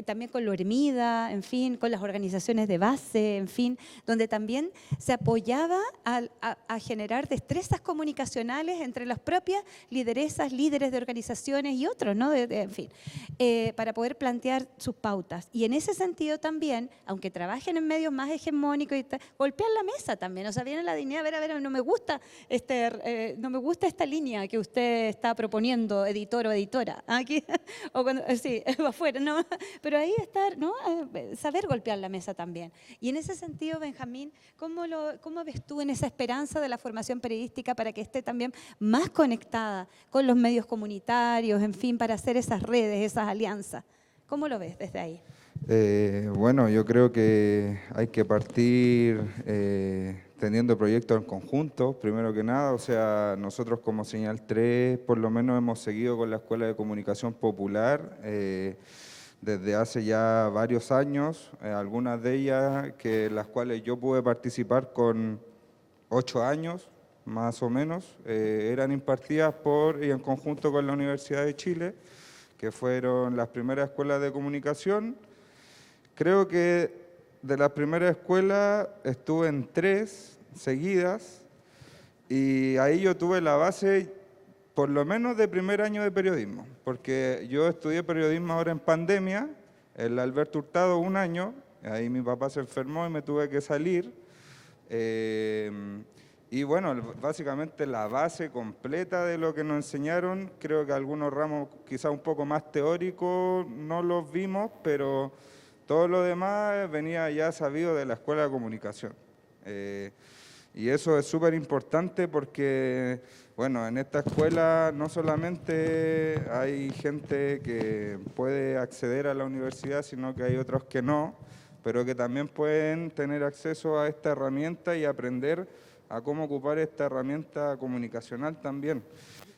también con lo Hermida, en fin, con las organizaciones de base, en fin, donde también se apoyaba a generar destrezas comunicacionales entre las propias lideresas, líderes de organizaciones y otros, ¿no? En fin, para poder plantear sus pautas. Y en ese sentido también, aunque trabajen en medios más hegemónicos, golpean la mesa también, o sea, viene la dignidad, a ver, no me gusta esta línea que usted está proponiendo, editor o editora, aquí, o cuando, sí, afuera, ¿no? Pero ahí estar, ¿no? Saber golpear la mesa también. Y en ese sentido, Benjamín, ¿cómo ves tú en esa esperanza de la formación periodística para que esté también más conectada con los medios comunitarios, en fin, para hacer esas redes, esas alianzas? ¿Cómo lo ves desde ahí? Bueno, yo creo que hay que partir teniendo proyectos en conjunto, primero que nada. O sea, nosotros como Señal 3 por lo menos hemos seguido con la Escuela de Comunicación Popular desde hace ya varios años, algunas de ellas las cuales yo pude participar con 8 años, más o menos, eran impartidas y en conjunto con la Universidad de Chile, que fueron las primeras escuelas de comunicación. Creo que de las primeras escuelas estuve en 3 seguidas y ahí yo tuve la base por lo menos de primer año de periodismo, porque yo estudié periodismo ahora en pandemia, en la Alberto Hurtado 1 año, ahí mi papá se enfermó y me tuve que salir. Y bueno, básicamente la base completa de lo que nos enseñaron, creo que algunos ramos quizás un poco más teóricos no los vimos, pero todo lo demás venía ya sabido de la Escuela de Comunicación. Y eso es súper importante porque, bueno, en esta escuela no solamente hay gente que puede acceder a la universidad, sino que hay otros que no, pero que también pueden tener acceso a esta herramienta y aprender a cómo ocupar esta herramienta comunicacional también.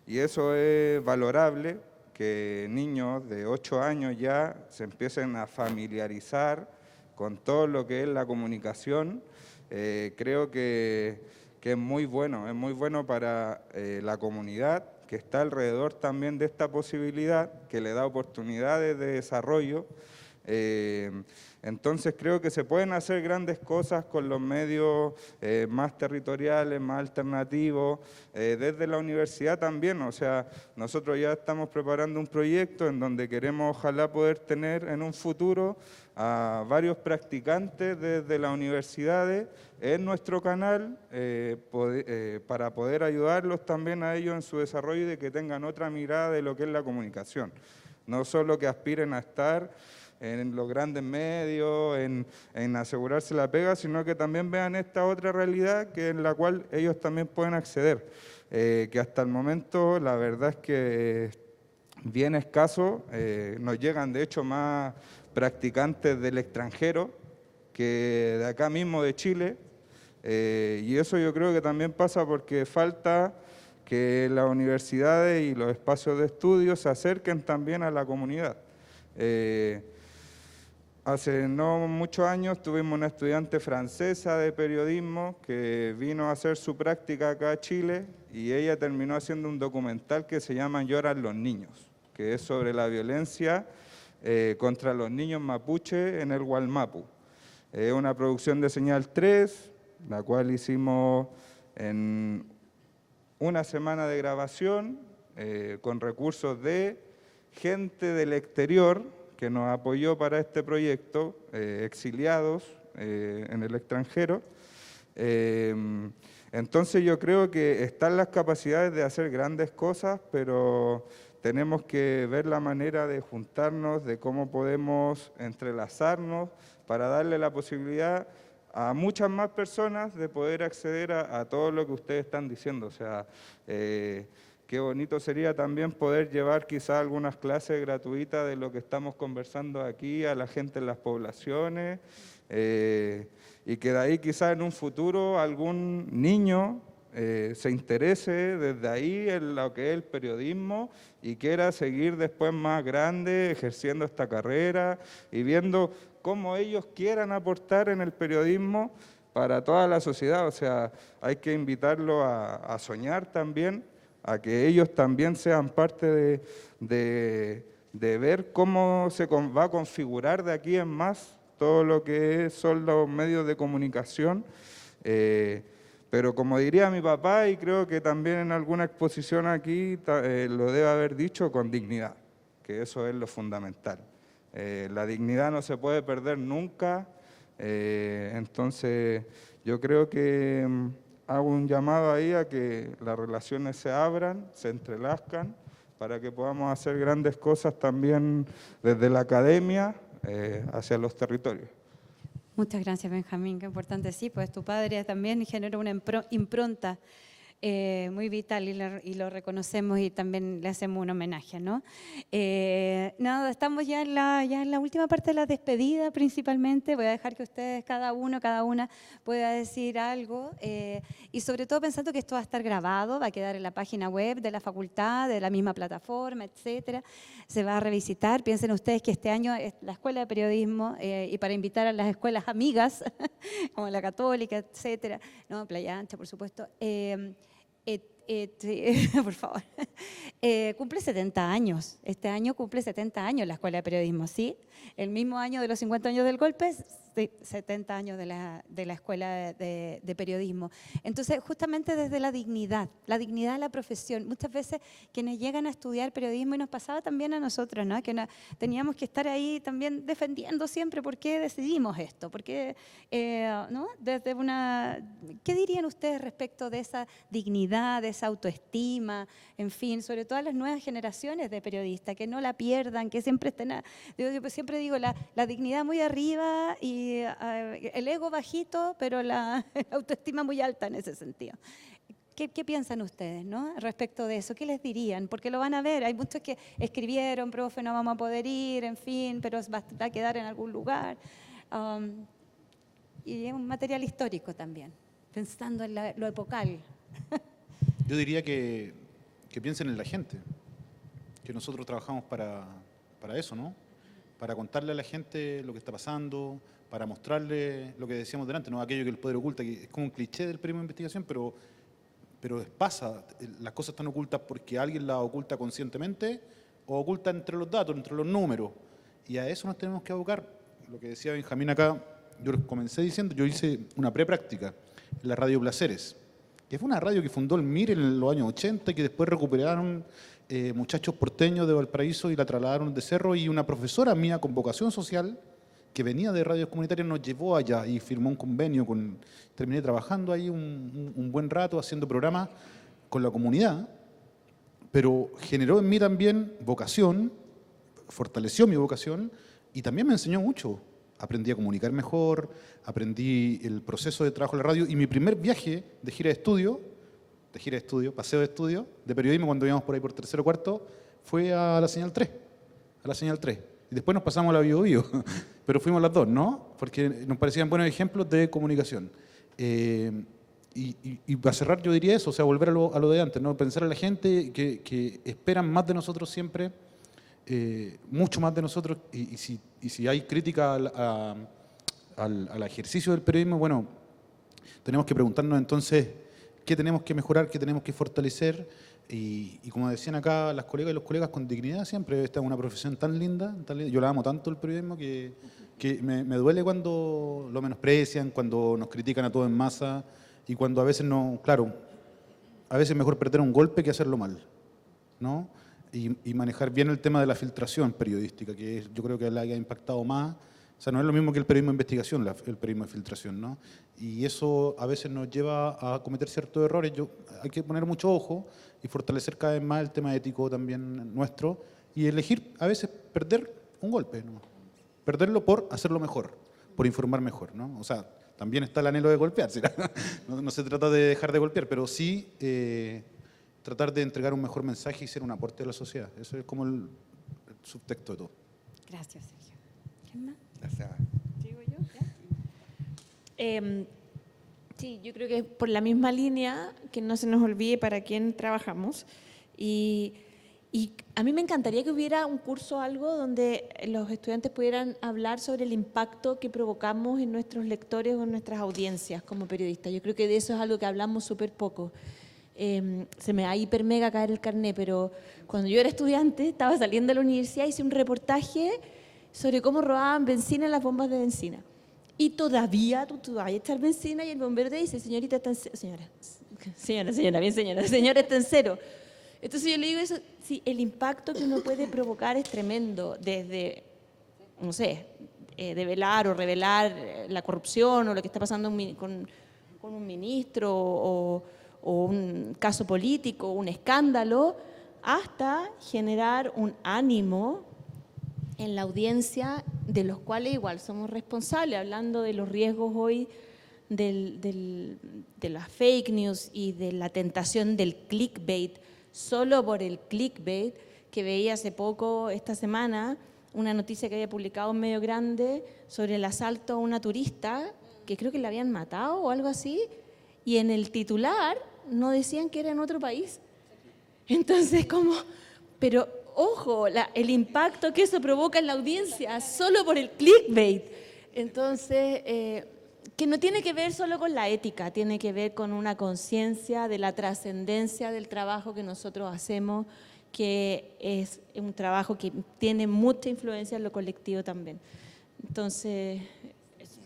Y eso es valorable, que niños de 8 años ya se empiecen a familiarizar con todo lo que es la comunicación. Creo que que es muy bueno para la comunidad que está alrededor también de esta posibilidad, que le da oportunidades de desarrollo. Entonces creo que se pueden hacer grandes cosas con los medios más territoriales, más alternativos, desde la universidad también. O sea, nosotros ya estamos preparando un proyecto en donde queremos ojalá poder tener en un futuro a varios practicantes desde las universidades en nuestro canal para poder ayudarlos también a ellos en su desarrollo y de que tengan otra mirada de lo que es la comunicación. No solo que aspiren a estar en los grandes medios, en asegurarse la pega, sino que también vean esta otra realidad que en la cual ellos también pueden acceder, que hasta el momento la verdad es que bien escaso, nos llegan de hecho más practicantes del extranjero que de acá mismo de Chile, y eso yo creo que también pasa porque falta que las universidades y los espacios de estudio se acerquen también a la comunidad. Hace no muchos años tuvimos una estudiante francesa de periodismo que vino a hacer su práctica acá a Chile y ella terminó haciendo un documental que se llama Lloran los niños, que es sobre la violencia contra los niños mapuche en el Gualmapu. Es una producción de Señal 3, la cual hicimos en una semana de grabación con recursos de gente del exterior que nos apoyó para este proyecto, exiliados en el extranjero. Entonces yo creo que están las capacidades de hacer grandes cosas, pero tenemos que ver la manera de juntarnos, de cómo podemos entrelazarnos para darle la posibilidad a muchas más personas de poder acceder a todo lo que ustedes están diciendo. O sea, qué bonito sería también poder llevar quizás algunas clases gratuitas de lo que estamos conversando aquí a la gente en las poblaciones y que de ahí quizás en un futuro algún niño se interese desde ahí en lo que es el periodismo y quiera seguir después más grande ejerciendo esta carrera y viendo cómo ellos quieran aportar en el periodismo para toda la sociedad. O sea, hay que invitarlos a soñar también, a que ellos también sean parte de ver cómo se va a configurar de aquí en más todo lo que son los medios de comunicación. Pero como diría mi papá, y creo que también en alguna exposición aquí lo debe haber dicho, con dignidad, que eso es lo fundamental. La dignidad no se puede perder nunca, entonces yo creo que hago un llamado ahí a que las relaciones se abran, se entrelazcan, para que podamos hacer grandes cosas también desde la academia hacia los territorios. Muchas gracias, Benjamín, qué importante. Sí, pues tu padre también generó una impronta muy vital y lo reconocemos y también le hacemos un homenaje, ¿no? Nada, estamos ya en la última parte de la despedida principalmente. Voy a dejar que ustedes, cada una, pueda decir algo y sobre todo pensando que esto va a estar grabado, va a quedar en la página web de la facultad, de la misma plataforma, etcétera. Se va a revisitar. Piensen ustedes que este año es la Escuela de Periodismo y para invitar a las escuelas amigas, como la Católica, etcétera, ¿no? Playa Ancha, por supuesto. Por favor, cumple 70 años. Este año cumple 70 años la Escuela de Periodismo, ¿sí? El mismo año de los 50 años del golpe, 70 años de la Escuela de Periodismo. Entonces, justamente desde la dignidad de la profesión. Muchas veces quienes llegan a estudiar periodismo, y nos pasaba también a nosotros, ¿no? Que teníamos que estar ahí también defendiendo siempre por qué decidimos esto, porque, ¿no? ¿Qué dirían ustedes respecto de esa dignidad, de esa autoestima, en fin, sobre todo a las nuevas generaciones de periodistas, que no la pierdan, que siempre estén, yo siempre digo, la dignidad muy arriba y el ego bajito, pero la autoestima muy alta en ese sentido. ¿Qué piensan ustedes, ¿no? Respecto de eso? ¿Qué les dirían? Porque lo van a ver, hay muchos que escribieron, profe, no vamos a poder ir, en fin, pero va a quedar en algún lugar. Y es un material histórico también, pensando en lo epocal. Yo diría que piensen en la gente, que nosotros trabajamos para eso, ¿no? para contarle a la gente lo que está pasando, para mostrarle lo que decíamos delante, no aquello que el poder oculta, que es como un cliché del periodismo de investigación, pero pasa, las cosas están ocultas porque alguien las oculta conscientemente o oculta entre los datos, entre los números. Y a eso nos tenemos que abocar. Lo que decía Benjamín acá, yo les comencé diciendo, yo hice una prepráctica en la Radio Placeres, que fue una radio que fundó el MIR en los años 80 y que después recuperaron muchachos porteños de Valparaíso y la trasladaron de Cerro, y una profesora mía con vocación social que venía de radios comunitarias nos llevó allá y firmó un convenio terminé trabajando ahí un buen rato haciendo programas con la comunidad, pero generó en mí también vocación, fortaleció mi vocación y también me enseñó mucho. Aprendí a comunicar mejor, aprendí el proceso de trabajo en la radio, y mi primer viaje de gira de estudio, paseo de estudio, de periodismo, cuando íbamos por ahí por tercero o cuarto, fue a la Señal 3, Y después nos pasamos a la Bio Bio, pero fuimos las dos, ¿no? Porque nos parecían buenos ejemplos de comunicación. Y para cerrar yo diría eso, o sea, volver a lo de antes, ¿no? Pensar a la gente que esperan más de nosotros siempre, mucho más de nosotros, y si hay crítica al ejercicio del periodismo, bueno, tenemos que preguntarnos entonces qué tenemos que mejorar, qué tenemos que fortalecer, y como decían acá las colegas y los colegas, con dignidad siempre. Esta es una profesión tan linda, yo la amo tanto el periodismo que me duele cuando lo menosprecian, cuando nos critican a todos en masa, y cuando a veces no, claro, a veces es mejor perder un golpe que hacerlo mal, ¿no? Y manejar bien el tema de la filtración periodística, que yo creo que la ha impactado más. O sea, no es lo mismo que el periodismo de investigación, el periodismo de filtración, ¿no? Y eso a veces nos lleva a cometer ciertos errores. Hay que poner mucho ojo y fortalecer cada vez más el tema ético también nuestro, y elegir a veces perder un golpe, ¿no? Perderlo por hacerlo mejor, por informar mejor, ¿no? O sea, también está el anhelo de golpear, ¿sí? No se trata de dejar de golpear, pero sí tratar de entregar un mejor mensaje y ser un aporte a la sociedad. Eso es como el subtexto de todo. Gracias, Sergio. ¿Quién más? Gracias. ¿Digo yo? Sí, yo creo que por la misma línea, que no se nos olvide para quién trabajamos. Y a mí me encantaría que hubiera un curso o algo donde los estudiantes pudieran hablar sobre el impacto que provocamos en nuestros lectores o en nuestras audiencias como periodistas. Yo creo que de eso es algo que hablamos súper poco. Se me va a hiper mega caer el carné, pero cuando yo era estudiante, estaba saliendo de la universidad, hice un reportaje sobre cómo robaban benzina en las bombas de benzina. Y todavía tú vas a echar benzina y el bombero te dice, señorita, está en cero. Señora, está en cero. Entonces yo le digo eso, sí, el impacto que uno puede provocar es tremendo, desde, no sé, develar o revelar la corrupción o lo que está pasando con un ministro o un caso político, un escándalo, hasta generar un ánimo en la audiencia de los cuales igual somos responsables, hablando de los riesgos hoy de las fake news y de la tentación del clickbait, solo por el clickbait, que veía hace poco, esta semana, una noticia que había publicado un medio grande sobre el asalto a una turista, que creo que la habían matado o algo así, y en el titular no decían que era en otro país. Entonces, pero ojo, el impacto que eso provoca en la audiencia, solo por el clickbait. Entonces, que no tiene que ver solo con la ética, tiene que ver con una conciencia de la trascendencia del trabajo que nosotros hacemos, que es un trabajo que tiene mucha influencia en lo colectivo también. Entonces, eso.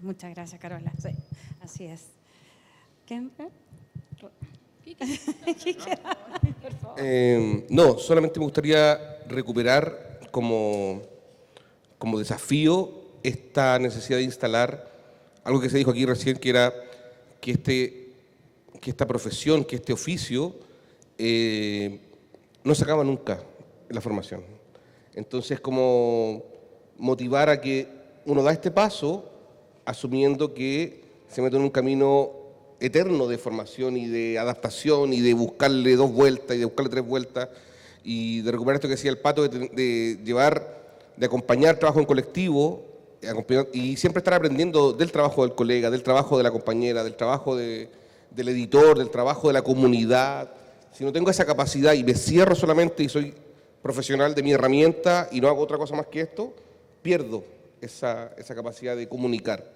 Muchas gracias, Carola. Sí, así es. ¿Quién? No, solamente me gustaría recuperar como desafío esta necesidad de instalar algo que se dijo aquí recién, que era que esta profesión, que este oficio no se acaba nunca en la formación. Entonces, como motivar a que uno da este paso asumiendo que se mete en un camino eterno de formación y de adaptación y de buscarle 2 vueltas y de buscarle 3 vueltas y de recuperar esto que decía el Pato, de acompañar trabajo en colectivo y siempre estar aprendiendo del trabajo del colega, del trabajo de la compañera, del trabajo del editor, del trabajo de la comunidad. Si no tengo esa capacidad y me cierro solamente y soy profesional de mi herramienta y no hago otra cosa más que esto, pierdo esa capacidad de comunicar.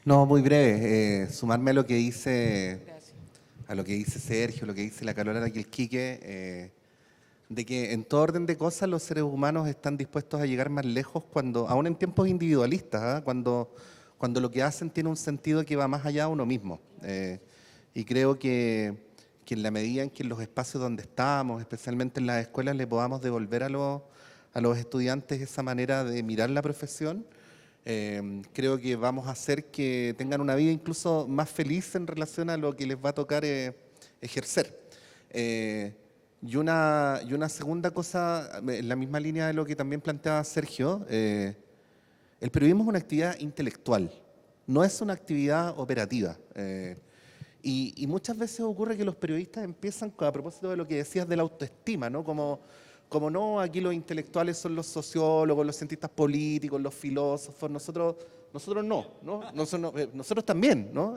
No, muy breve. Sumarme a lo que dice, Sergio, lo que dice la Carola y el Quique, de que en todo orden de cosas los seres humanos están dispuestos a llegar más lejos cuando, aún en tiempos individualistas, ¿ah? Cuando lo que hacen tiene un sentido que va más allá de uno mismo. Y creo que en la medida en que en los espacios donde estamos, especialmente en las escuelas, le podamos devolver a los estudiantes esa manera de mirar la profesión, creo que vamos a hacer que tengan una vida incluso más feliz en relación a lo que les va a tocar ejercer. Y una segunda cosa, en la misma línea de lo que también planteaba Sergio, el periodismo es una actividad intelectual, no es una actividad operativa. Y muchas veces ocurre que los periodistas empiezan, a propósito de lo que decías de la autoestima, ¿no? Como no, aquí los intelectuales son los sociólogos, los cientistas políticos, los filósofos, nosotros no, ¿no? Nosotros también, ¿no?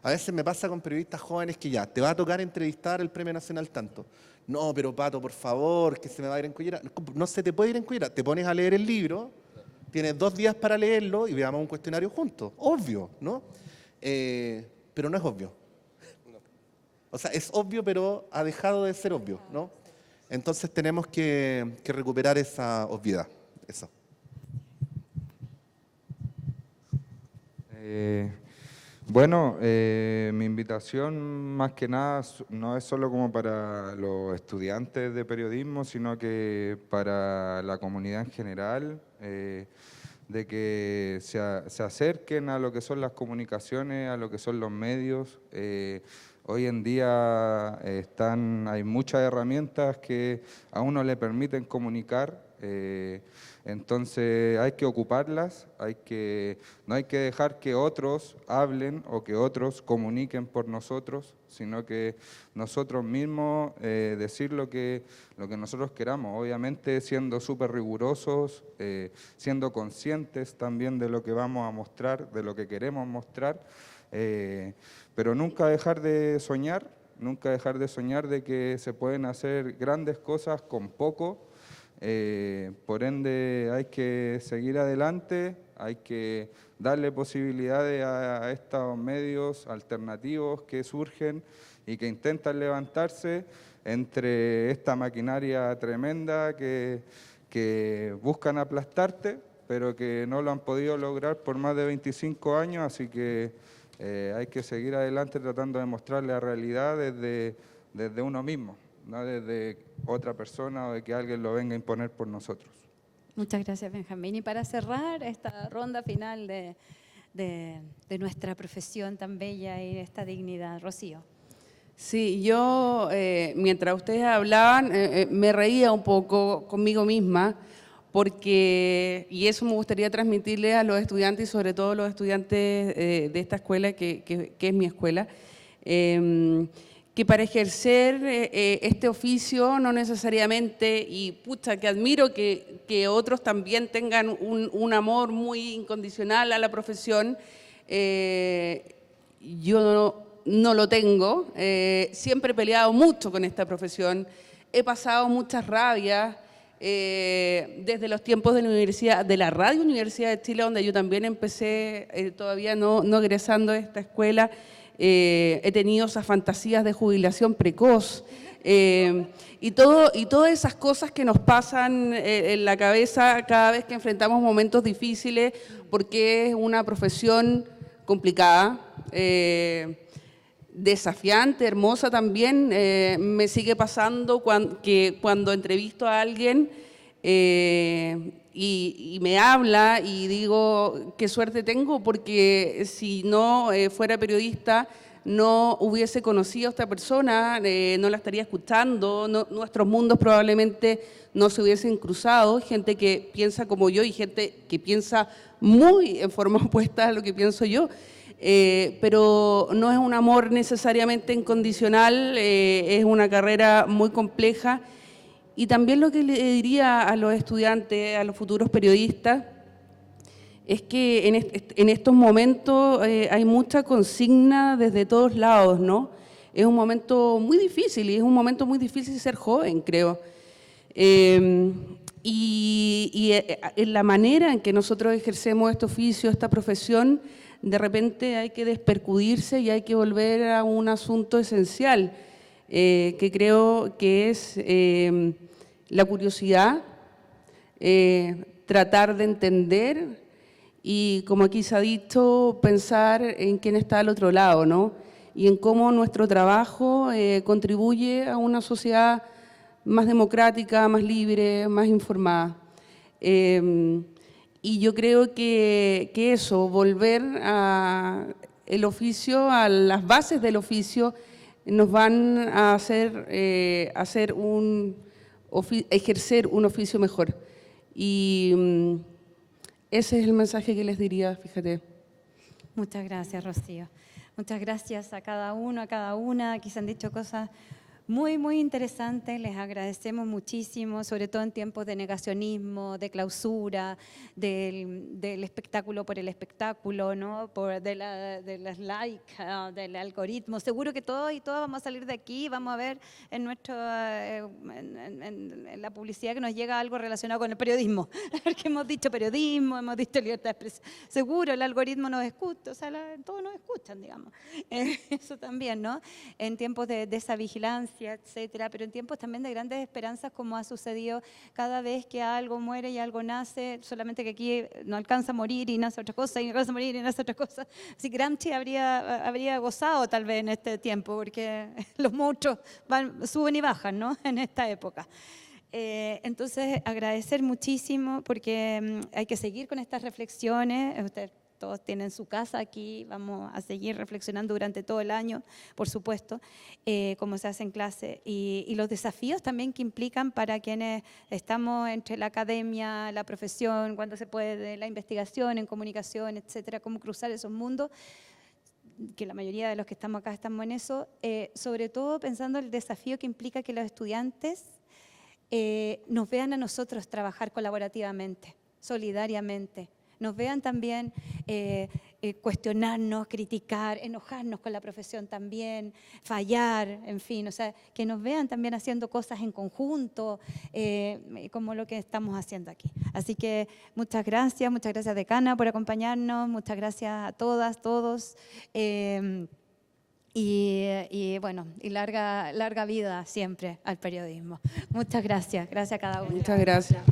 A veces me pasa con periodistas jóvenes que ya, te va a tocar entrevistar el Premio Nacional tanto. No, pero Pato, por favor, que se me va a ir en cullera. No se te puede ir en cullera, te pones a leer el libro, tienes 2 días para leerlo y veamos un cuestionario juntos. Obvio, ¿no? Pero no es obvio. O sea, es obvio, pero ha dejado de ser obvio, ¿no? Entonces tenemos que recuperar esa obviedad. Eso. Bueno, mi invitación más que nada no es solo como para los estudiantes de periodismo, sino que para la comunidad en general, de que se acerquen a lo que son las comunicaciones, a lo que son los medios. Hoy en día hay muchas herramientas que a uno le permiten comunicar, entonces hay que ocuparlas, no hay que dejar que otros hablen o que otros comuniquen por nosotros, sino que nosotros mismos decir lo que nosotros queramos, obviamente siendo súper rigurosos, siendo conscientes también de lo que vamos a mostrar, de lo que queremos mostrar, pero nunca dejar de soñar de que se pueden hacer grandes cosas con poco. Por ende hay que seguir adelante, hay que darle posibilidades a estos medios alternativos que surgen y que intentan levantarse entre esta maquinaria tremenda que buscan aplastarte, pero que no lo han podido lograr por más de 25 años, así que hay que seguir adelante tratando de mostrar la realidad desde uno mismo, no desde otra persona o de que alguien lo venga a imponer por nosotros. Muchas gracias, Benjamín. Y para cerrar esta ronda final de nuestra profesión tan bella y esta dignidad, Rocío. Sí, yo mientras ustedes hablaban me reía un poco conmigo misma porque, y eso me gustaría transmitirle a los estudiantes y sobre todo a los estudiantes de esta escuela que es mi escuela, que para ejercer este oficio no necesariamente, y pucha, que admiro que otros también tengan un amor muy incondicional a la profesión, yo no lo tengo, siempre he peleado mucho con esta profesión, he pasado muchas rabias, desde los tiempos de la universidad, de la Radio Universidad de Chile, donde yo también empecé, todavía no egresando de esta escuela, he tenido esas fantasías de jubilación precoz y todas esas cosas que nos pasan en la cabeza cada vez que enfrentamos momentos difíciles, porque es una profesión complicada, desafiante, hermosa también. Me sigue pasando cuando entrevisto a alguien y me habla y digo, qué suerte tengo, porque si no fuera periodista no hubiese conocido a esta persona, no la estaría escuchando, nuestros mundos probablemente no se hubiesen cruzado, gente que piensa como yo y gente que piensa muy en forma opuesta a lo que pienso yo. Pero no es un amor necesariamente incondicional, es una carrera muy compleja. Y también lo que le diría a los estudiantes, a los futuros periodistas, es que en estos momentos hay mucha consigna desde todos lados, ¿no? es un momento muy difícil y es un momento muy difícil ser joven, creo. En la manera en que nosotros ejercemos este oficio, esta profesión, de repente hay que despercudirse y hay que volver a un asunto esencial, que creo que es la curiosidad, tratar de entender y, como aquí se ha dicho, pensar en quién está al otro lado, ¿no? Y en cómo nuestro trabajo contribuye a una sociedad más democrática, más libre, más informada. Y yo creo que eso, volver el oficio, a las bases del oficio, nos van a hacer ejercer un oficio mejor. Y ese es el mensaje que les diría, fíjate. Muchas gracias, Rocío. Muchas gracias a cada uno, a cada una. Aquí se han dicho cosas muy, muy interesantes. Les agradecemos muchísimo, sobre todo en tiempos de negacionismo, de clausura, del espectáculo por el espectáculo, ¿no? De las likes, del algoritmo. Seguro que todos y todas vamos a salir de aquí, vamos a ver en la publicidad que nos llega algo relacionado con el periodismo. Porque hemos dicho periodismo, hemos dicho libertad de expresión. Seguro el algoritmo nos escucha, o sea, todos nos escuchan, digamos. Eso también, ¿no? En tiempos de esa vigilancia, etcétera, pero en tiempos también de grandes esperanzas, como ha sucedido cada vez que algo muere y algo nace, solamente que aquí no alcanza a morir y nace otra cosa, y no alcanza a morir y nace otra cosa. Así que Gramsci habría gozado tal vez en este tiempo, porque los monstruos suben y bajan, ¿no? En esta época. Entonces, agradecer muchísimo, porque hay que seguir con estas reflexiones. Ustedes todos tienen su casa aquí, vamos a seguir reflexionando durante todo el año, por supuesto, como se hace en clase, y los desafíos también que implican para quienes estamos entre la academia, la profesión, cuando se puede, la investigación, en comunicación, etcétera, cómo cruzar esos mundos, que la mayoría de los que estamos acá estamos en eso, sobre todo pensando el desafío que implica que los estudiantes nos vean a nosotros trabajar colaborativamente, solidariamente, nos vean también cuestionarnos, criticar, enojarnos con la profesión también, fallar, en fin, o sea, que nos vean también haciendo cosas en conjunto, como lo que estamos haciendo aquí. Así que muchas gracias decana por acompañarnos, muchas gracias a todas, todos, y bueno, y larga vida siempre al periodismo. Muchas gracias a cada uno. Muchas gracias.